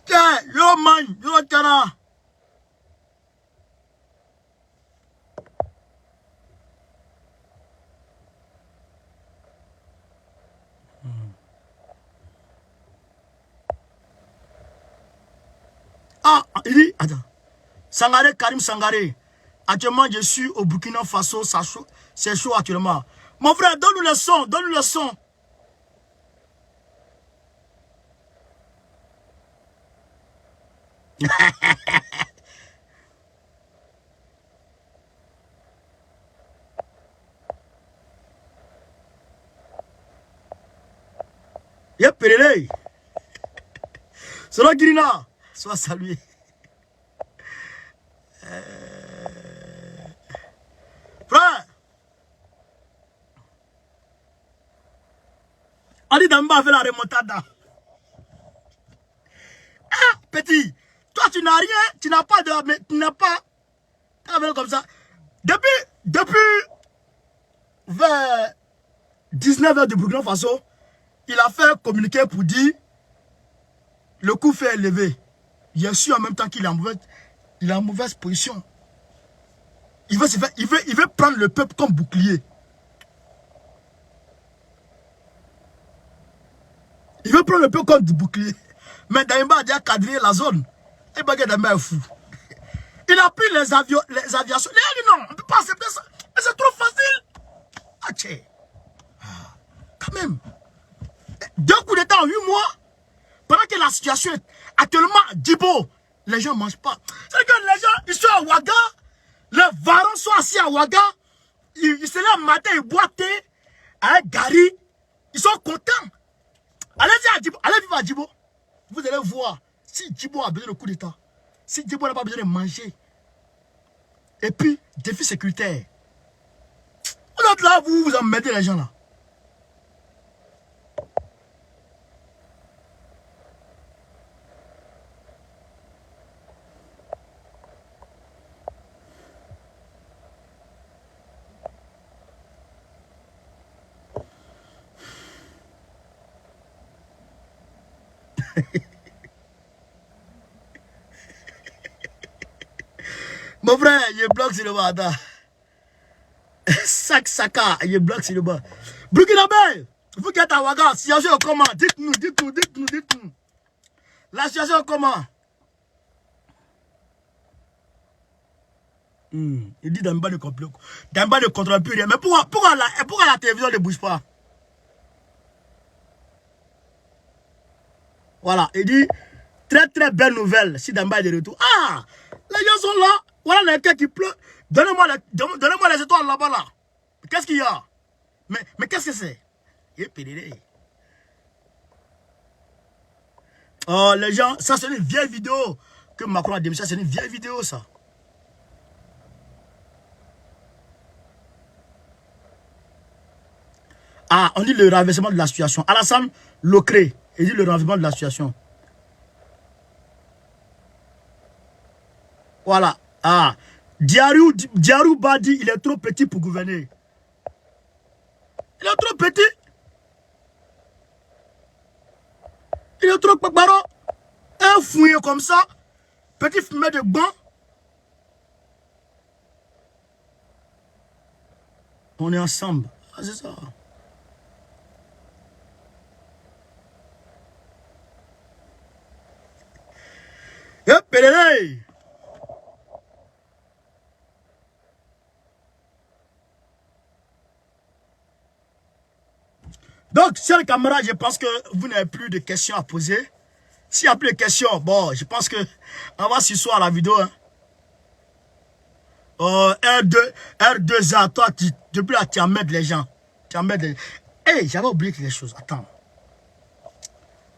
Tiens, yo man, yo tana! Ah, il dit, attends. Sangaré, Karim Sangaré. Actuellement, je suis au Burkina Faso. C'est chaud actuellement. Mon frère, donne-nous le son. Donne-nous le son. Y'a Pérélé. Selon Girina, sois salué. Frère, Ali Damiba a fait la remontada. Ah, petit, toi tu n'as rien, tu n'as pas de... Tu n'as pas... comme ça. Depuis vers 19h de Burkina Faso, il a fait un communiqué pour dire le coup fait élevé. Bien sûr, en même temps qu'il est en mauvaise position. Il veut prendre le peuple comme bouclier. Il veut prendre le peuple comme du bouclier. Mais Damiba a déjà cadré la zone. Et Damiba est fou. Il a pris les aviations. Il a dit non, on ne peut pas accepter ça. Mais c'est trop facile. Ah, tiens. Quand même. 2 coups d'État en 8 mois. Pendant que la situation est actuellement Djibo, les gens ne mangent pas. C'est que les gens, ils sont à Ouaga. Les varans sont assis à Ouaga. Ils se lèvent le matin, ils boivent thé. Avec Gary. Ils sont contents. Allez-y à Djibo. Allez vivre à Djibo. Vous allez voir. Si Djibo a besoin de coup d'État. Si Djibo n'a pas besoin de manger. Et puis, défi sécuritaire. Vous êtes là, vous emmerdez les gens là. Mon frère, il bloque sur le bas. Saka, il bloque sur le bas. Burkinabé, vous qui êtes à Ouaga, situation est comment? Dites-nous. La situation est comment? Il dit Damiba ne contrôle plus rien. Mais pourquoi la télévision ne bouge pas? Voilà, il dit très très belle nouvelle si Damiba est de retour. Ah, les gens sont là. Voilà les cas qui pleurent. Donnez-moi les étoiles là-bas là. Qu'est-ce qu'il y a? Mais qu'est-ce que c'est? Oh les gens, ça c'est une vieille vidéo que Macron a démissionné. C'est une vieille vidéo ça. Ah, on dit le renversement de la situation. Alassane Locré, il dit le renversement de la situation. Voilà. Ah, Diarou Badi, il est trop petit pour gouverner. Il est trop petit. Il est trop baron. Un fouillé comme ça. Petit fumé de banc. On est ensemble. Ah, c'est ça. Pélé. Donc, chers camarades, je pense que vous n'avez plus de questions à poser. S'il n'y a plus de questions, bon, je pense que on va s'asseoir à la vidéo. Hein. R2A, toi, depuis là, tu emmènes les gens. Tu emmènes les gens. Hey, j'avais oublié quelque chose. Attends.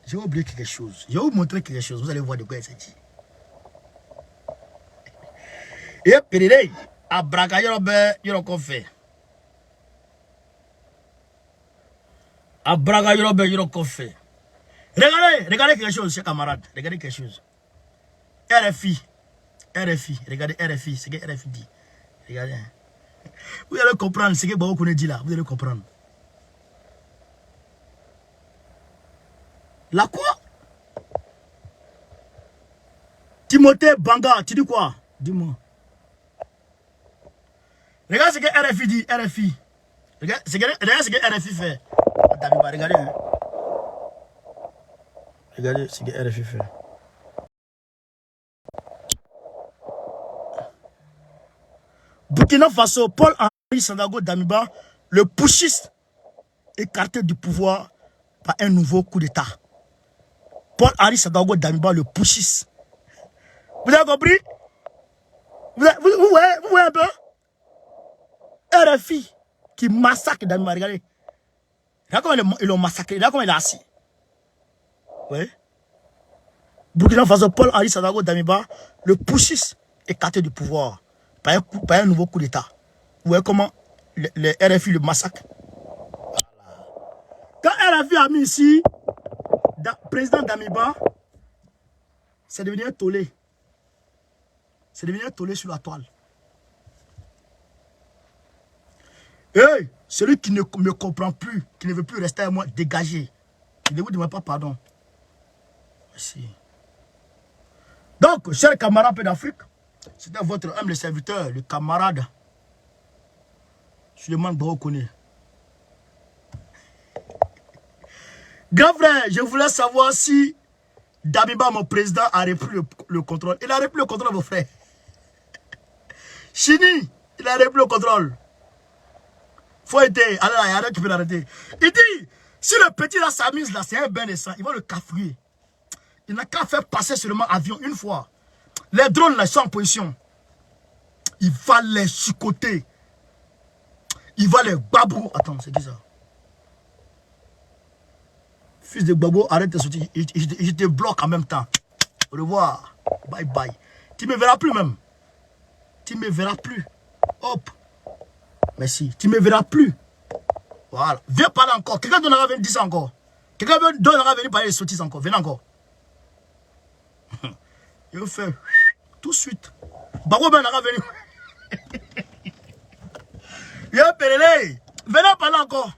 J'avais oublié quelque chose. Je vais vous montrer quelque chose. Vous allez voir de quoi il s'agit. Et Pérélé, à Braga, il y a qu'on fait. À Braga, il y a qu'on fait. Regardez quelque chose, chers camarades. Regardez quelque chose. RFI, regardez RFI, c'est ce que RFI dit. Regardez. Vous allez comprendre ce que Boko dit là. Vous allez comprendre. La quoi? Timothée Banga, tu dis quoi? Dis-moi. Regarde ce que RFI dit, RFI. Regarde ce que RFI fait. Regardez. Hein. Regardez ce que RFI fait. Burkina Faso, Paul-Henri Sandaogo Damiba, le putschiste écarté du pouvoir par un nouveau coup d'État. Paul-Henri Sandaogo Damiba, le putschiste. Vous avez compris? Vous voyez un peu? RFI qui massacre Damiba, regardez. Regarde comment ils l'ont massacré, regarde comment il est assis. Oui. Burkina Faso, Paul-Henri Sandaogo Damiba, le putschiste écarté du pouvoir par un nouveau coup d'État. Vous voyez comment le RFI le massacre. Voilà. Quand RFI a mis ici, président Damiba, c'est devenu un tollé. C'est devenu un tollé sur la toile. Hey, celui qui ne me comprend plus, qui ne veut plus rester avec moi, dégagez. Je ne vous demande pas pardon. Merci. Donc, chers camarades d'Afrique, c'était votre humble serviteur, le camarade Suleiman Baokone. Grand frère, je voulais savoir si Damiba, mon président, a repris le contrôle. Il a repris le contrôle, mon frère. Chini, il a repris le contrôle. Faut aider. Allez là, il y a rien qui peut l'arrêter. Il dit, si le petit là s'amuse là, c'est un bain de sang, il va le cafouiller. Il n'a qu'à faire passer seulement avion une fois. Les drones là sont en position. Il va les chicoter. Il va les babou. Attends, c'est qui ça? Fils de Gbagbo, arrête de sortir. Je te bloque en même temps. Au revoir. Bye bye. Tu ne me verras plus même. Tu ne me verras plus. Hop. Merci. Tu ne me verras plus. Voilà. Viens parler encore. Quelqu'un d'autre va venir dire ça encore. Quelqu'un d'autre va venir parler de sottises encore. Venez encore. Je vais faire tout de suite. Gbagbo ben va venir. Venez parler encore.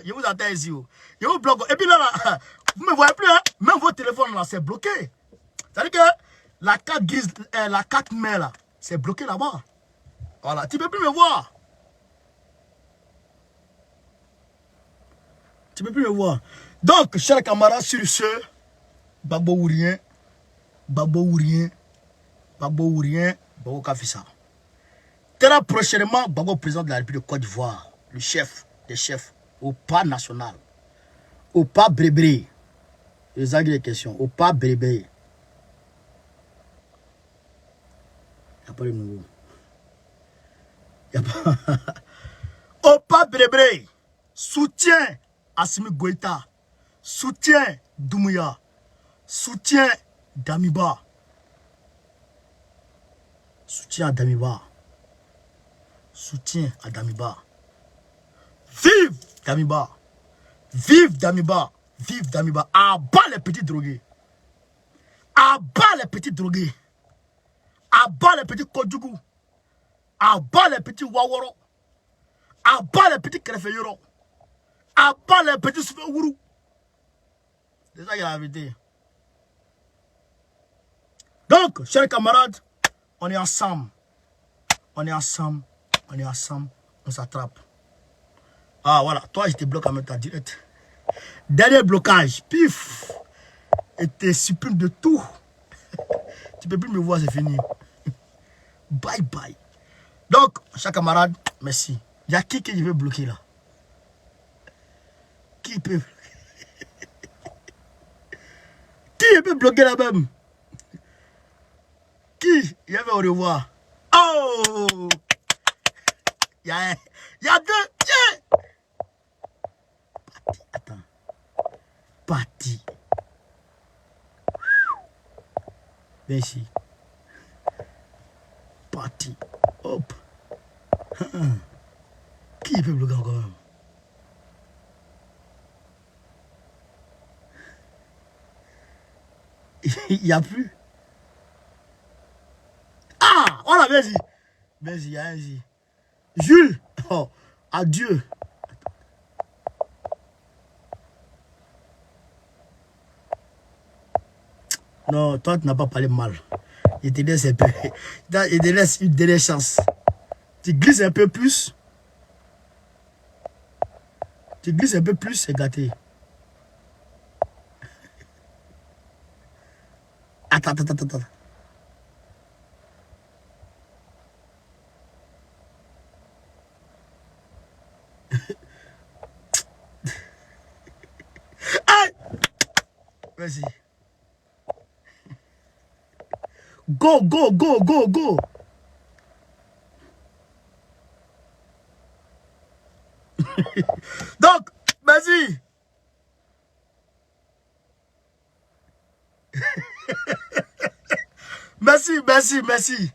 Je vous attends ici. Je vous bloque. Et puis là, vous ne me voyez plus. Hein? Même votre téléphone là, c'est bloqué. C'est-à-dire que la carte grise, la carte mail là, c'est bloqué là-bas. Voilà. Tu ne peux plus me voir. Tu ne peux plus me voir. Donc, chers camarades, sur ce, Gbagbo ou rien, Gbagbo ou rien, Gbagbo ou rien, Gbagbo Kafissa. Très prochainement, Gbagbo, président de la République de Côte d'Ivoire, le chef des chefs au pas national, au pas brébré. Je vous ai des questions, au pas brébré. Il n'y a pas de nouveau. Il n'y a pas. Au pas brébré. Soutien Assimi Goïta. Soutien Doumbouya. Soutien Damiba. Soutien à Damiba. Soutien à Damiba. Vive Damiba. Vive Damiba. Vive Damiba. À bas les petits drogués. À bas les petits drogués. À bas les petits Kodjougou. À bas les petits Waworo. À bas les petits Krefeyoro. À bas les petits Soufeourou. C'est ça qui est la vérité. Donc, chers camarades, on est ensemble. On est ensemble. On est ensemble. On s'attrape. Ah voilà, toi je te bloque en même temps direct. Dernier blocage, pif. Et te supprime de tout. Tu peux plus me voir, c'est fini. Bye bye. Donc, chers camarades, merci. Il y a qui je veux bloquer là? Qui peut? Qui peut bloquer là même? Qui? Je vais au revoir. Oh! Il y a deux. Yeah! Attends. Parti. Merci. Parti. Hop. Qui peut bloquer encore même? Il n'y a plus. Ah! Voilà, vas-y. Vas-y, vas-y. Jules. Oh, adieu. Non, toi, tu n'as pas parlé mal. Il te laisse un peu. Il te laisse une dernière chance. Tu glisses un peu plus. Tu glisses un peu plus, c'est gâté. Attends. Vas-y. Go. Donc, vas-y. Merci, merci, merci.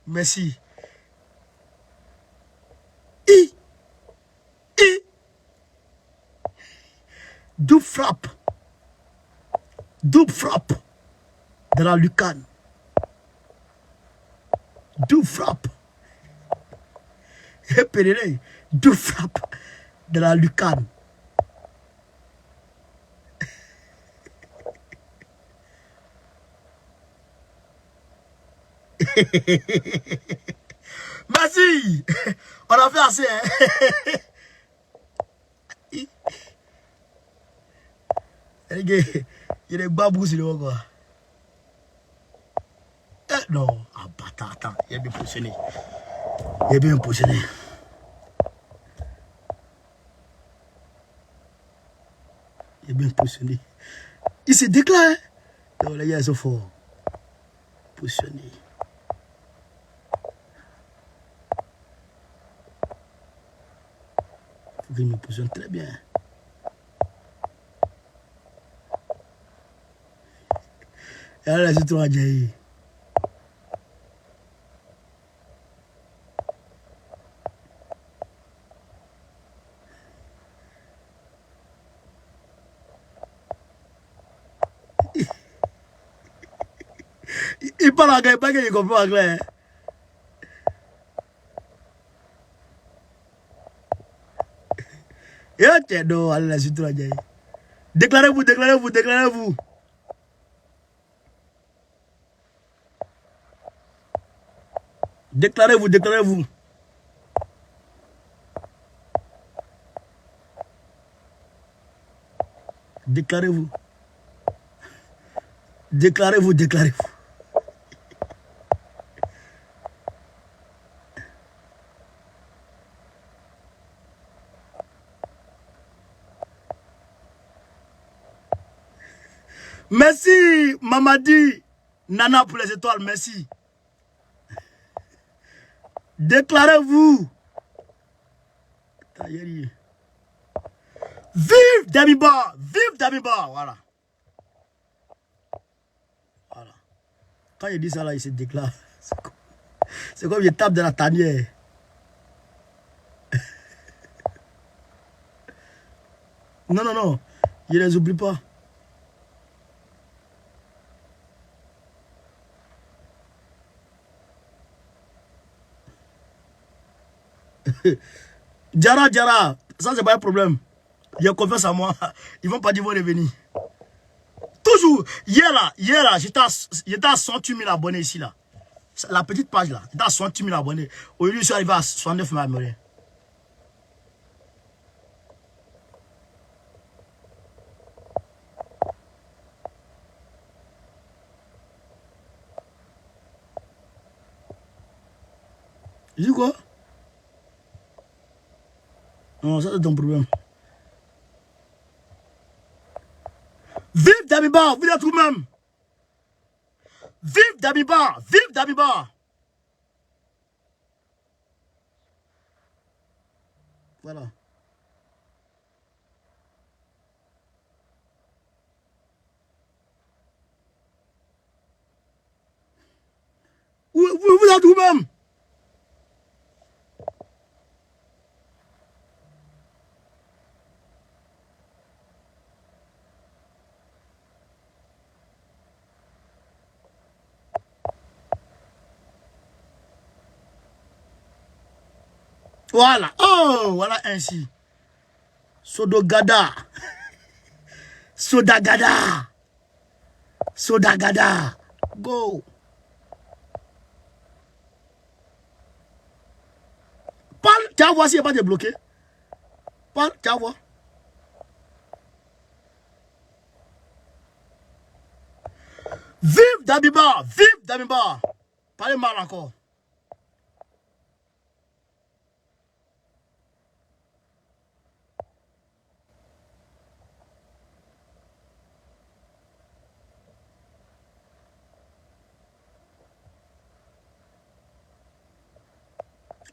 Merci. Double frappe. Double frappe de la lucarne. Double frappe. Double frappe de la lucarne. Merci. On a fait assez. Hein? Il y a des babous sur le quoi. Non, ah, attends, il est bien positionné. Il est bien positionné. Il est bien positionné. Il se déclare. Hein? Donc les gars, ils sont forts. Positionné. Il me positionne très bien. Et là, c'est trop à dire. Il parle anglais, pas qu'il comprend anglais. Et ok, non, allez, là, c'est trop à dire. Déclarez-vous, déclarez-vous, déclarez-vous. Déclarez-vous, déclarez-vous. Déclarez-vous. Déclarez-vous, déclarez-vous. Merci, Mamadi. Nana pour les étoiles, merci. Déclarez-vous. Vive Damiba. Vive Damiba. Voilà. Voilà. Quand il dit ça là, il se déclare. C'est comme il tape de la tanière. Non, non, non. Je ne les oublie pas. Djara, Djara, ça c'est pas un problème. Il y a confiance en moi. Ils vont pas dire vont revenir. Toujours. Hier là, j'étais à 68 000 abonnés ici là. La petite page là. J'étais à 68 000 abonnés. Aujourd'hui, je suis arrivé à 69 000 abonnés. Je dis quoi? Non, ça c'est ton problème. Vive Damiba, vous êtes vous-même. Vive Damiba, vive Damiba. Voilà. Vous êtes vous-même. Voilà. Oh, voilà ainsi. Sodogada. Sodagada. Sodagada. Go. Parle. Tu vas voir s'il n'y a pas de bloqué. Parle. Tu vas voir. Vive Damiba. Vive Damiba. Parlez mal encore.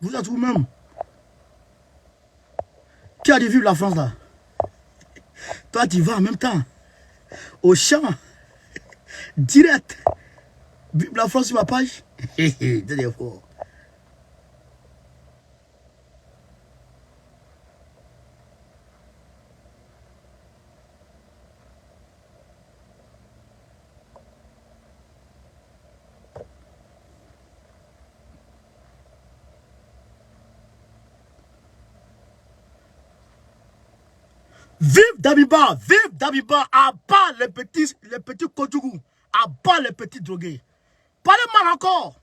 Vous êtes vous-même. Qui a dit vivre la France là? Toi, tu vas en même temps. Au champ. Direct. Vive la France sur ma page. C'est fort. Vive Damiba, à bas les petits Kodjougou, à bas les petits drogués. Parlez mal encore.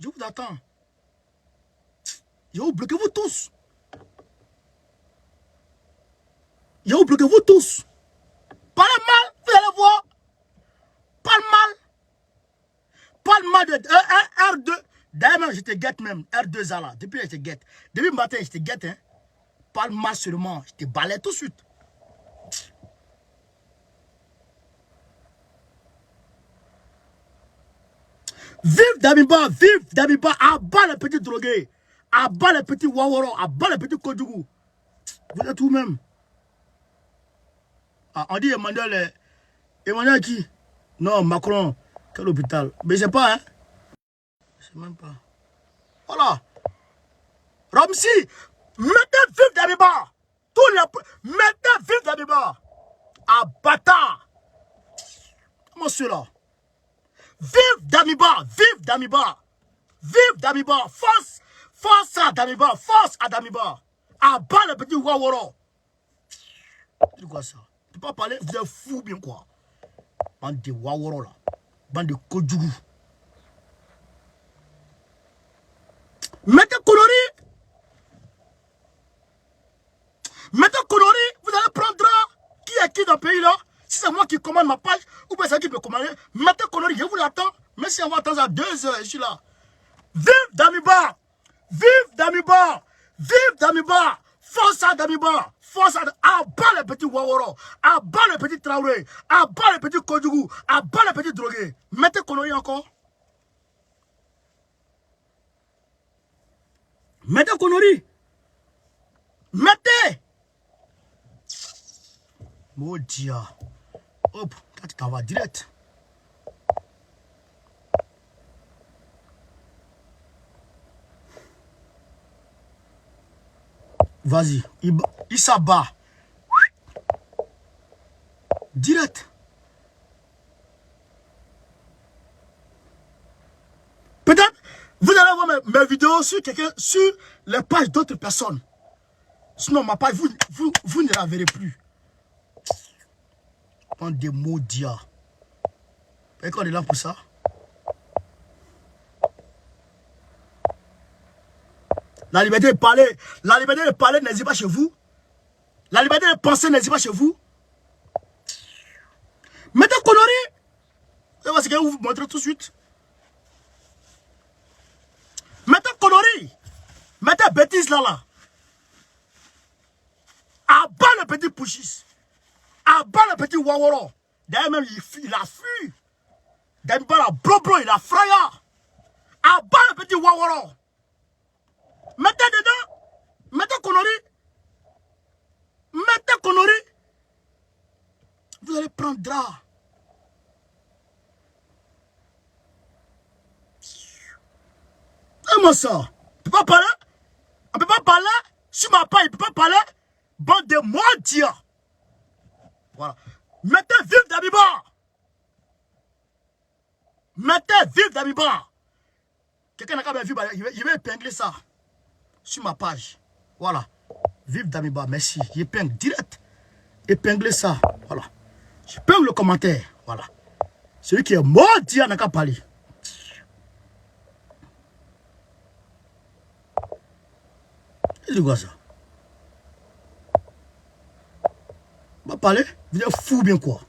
Je vous attends. Je vais vous bloquer vous tous. Je vais vous bloquer vous tous. Parlez mal, vous allez voir. Parle mal de R2. D'ailleurs, je te guette même. R2 Zala. Depuis je te guette. Depuis le matin, je te guette. Hein. Parle mal seulement. Je te balaye tout de suite. Vive Damiba, à bas les petits drogués, à bas les petits Waworo, à bas les petits Kodjougou. Vous êtes vous-même. Ah, on dit Emmanuel qui? Non, Macron, quel hôpital? Mais je sais pas, hein? Je sais même pas. Voilà. Ramsi, mettez Vive Damiba. Mettez Vive Damiba. À bâtard. Comment cela? Vive Damiba, force à Damiba, à bas le petit Waworo. C'est quoi ça? Tu peux pas parler, vous êtes fou bien quoi? Bande de Waworo là, bande de Kodjougou. Mettez Konori, vous allez prendre qui est qui dans le pays là? Si c'est moi qui commande ma page, ou bien c'est qui peut commander, mettez Konori, je vous l'attends. Mais si on va attendre à 2 heures, je suis là. Vive Damiba! Force à Damiba! À bas les petits Waworo, à bas les petits Traoré, à bas les petits Kodjougou, à bas les petits drogués. Mettez Konori encore. Mettez Konori. Mettez! Maudia. Hop, là tu t'en vas direct. Vas-y, il s'abat. Direct. Peut-être, vous allez voir mes vidéos sur les pages d'autres personnes. Sinon, ma page, vous ne la verrez plus. Bande de maudits. Et qu'on est là pour ça. La liberté de parler n'existe pas chez vous. La liberté de penser n'existe pas chez vous. Mettez Konori. C'est ce que je vais vous montrer tout de suite. Mettez Konori. Mettez bêtise là. À bas le petit Pouchis. À bas le petit Waworo. D'ailleurs même il a fui. D'ailleurs la bro, il a fraya. À bas le petit Waworo. Mettez dedans. Mettez Konori. Vous allez prendre drap. C'est moi ça. On ne peut pas parler. On ne peut pas parler. Sur ma page, il ne peut pas parler. Bande de maudits. Voilà. Mettez Vive Damiba. Quelqu'un n'a pas vu. Je vais épingler ça. Sur ma page. Voilà. Vive Damiba. Merci. J'épingle direct. Épingler ça. Voilà. J'épingle le commentaire. Voilà. Celui qui est maudit n'a qu'à parler. C'est quoi ça? On va parler. Vous êtes fou bien quoi?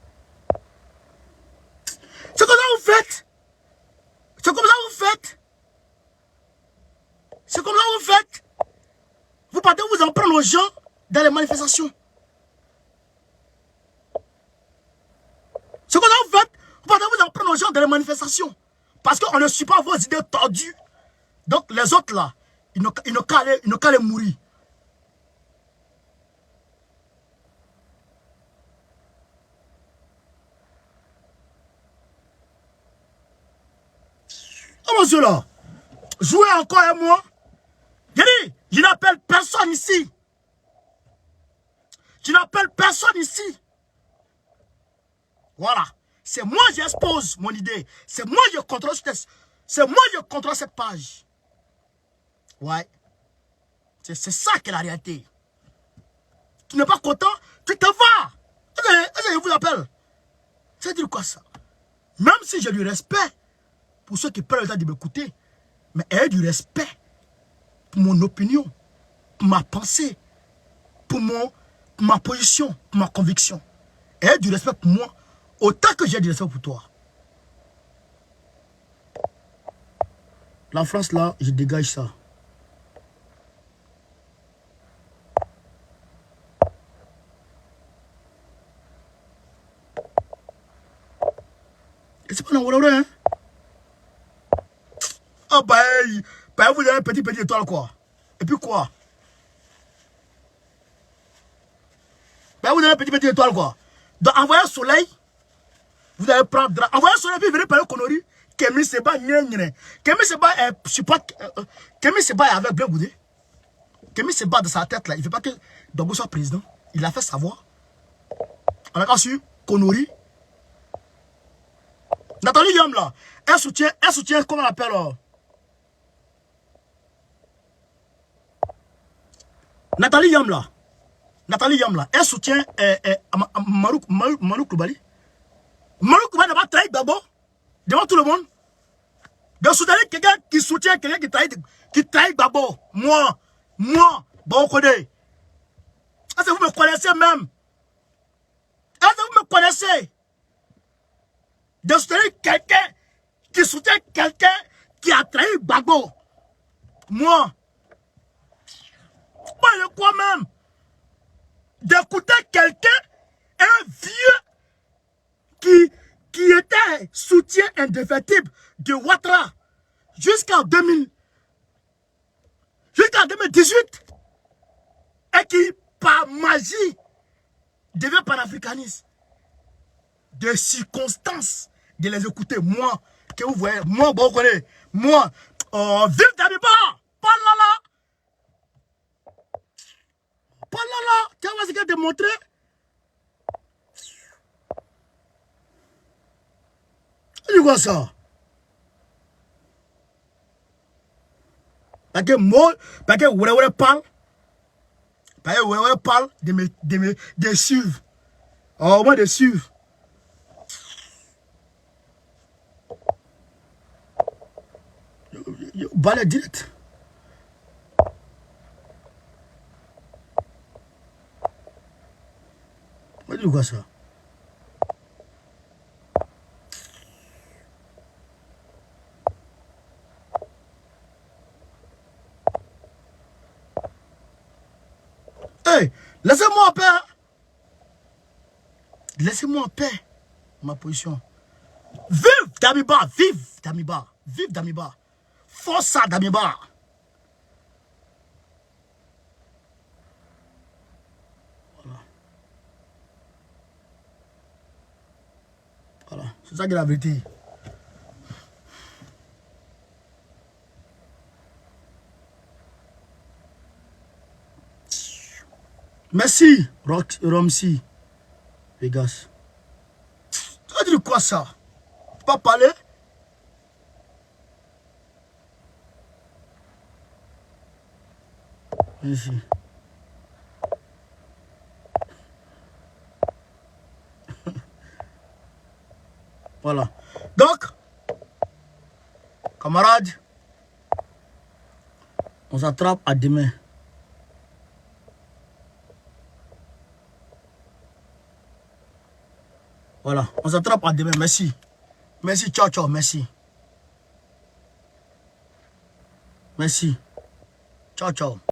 C'est comme ça que vous faites. C'est comme ça que vous faites. C'est comme ça que vous faites. Vous partez vous en prendre aux gens dans les manifestations. C'est comme ça que vous faites. Vous partez vous en prendre aux gens dans les manifestations. Parce qu'on ne suit pas vos idées tordues. Donc les autres là, ils n'ont qu'à les mourir. choses là. Jouez encore avec moi. J'ai dit, je n'appelle personne ici. Je n'appelle personne ici. Voilà. C'est moi qui expose mon idée. C'est moi qui contrôle ce texte. C'est moi qui contrôle cette page. Ouais. C'est ça qui est la réalité. Tu n'es pas content, tu te vas. Est-ce que je vous appelle? Ça veut dire quoi ça? Même si j'ai du respect pour ceux qui prennent le temps de m'écouter, mais ayez du respect pour mon opinion, pour ma pensée, pour ma position, pour ma conviction. Ayez du respect pour moi, autant que j'ai du respect pour toi. La France là, je dégage ça. Et c'est pas dans le hein? Ah bah, vous avez un petit étoile quoi. Et puis quoi? Bah vous avez un petit étoile quoi. Donc envoyez le soleil, vous allez prendre, envoyez le soleil puis venez parler conneries. Kémy Seba, Kémy Seba supporte, Kémy Seba est avec Blé Goudé. Kémy Seba de sa tête là, il ne veut pas que Dogo soit président. Il l'a fait savoir. On a su conneries. Nathalie Yam là, elle soutient, comment on appelle Nathalie Yam là, elle soutient Malouk Koubali. Malouk Koubali n'a pas trahi d'abord, devant tout le monde. De soutenir quelqu'un qui soutient quelqu'un qui trahit d'abord. Moi, bon connaît. Est-ce que vous me connaissez même? Est-ce que vous me connaissez? De soutenir quelqu'un qui soutient quelqu'un qui a trahi Gbagbo. Moi, je crois même d'écouter quelqu'un, un vieux qui était soutien indéfectible de Ouattara jusqu'en 2018 et qui, par magie, devient panafricaniste. De circonstances de les écouter, moi, que vous voyez, moi, bon, vous connaissez, moi, vive Damiba, pas là, tu vois ce qu'il a démontré? C'est quoi ça? Parce que moi, parce que Oué parle de suivre. Oh, moi de suivre. Balai direct. On dit quoi ça? Hey, laissez-moi en paix. Laissez-moi en paix. Ma position. Vive Damiba, vive Damiba, vive Damiba. Force à Damiba. Voilà, c'est ça qui est la vérité. Merci, Romsi. Les gars. Ça veut dire quoi ça? Pas parler? Ici. Voilà. Donc, camarades, on s'attrape à demain. Voilà, on s'attrape à demain. Merci. Merci, ciao, ciao, merci. Merci. Ciao, ciao.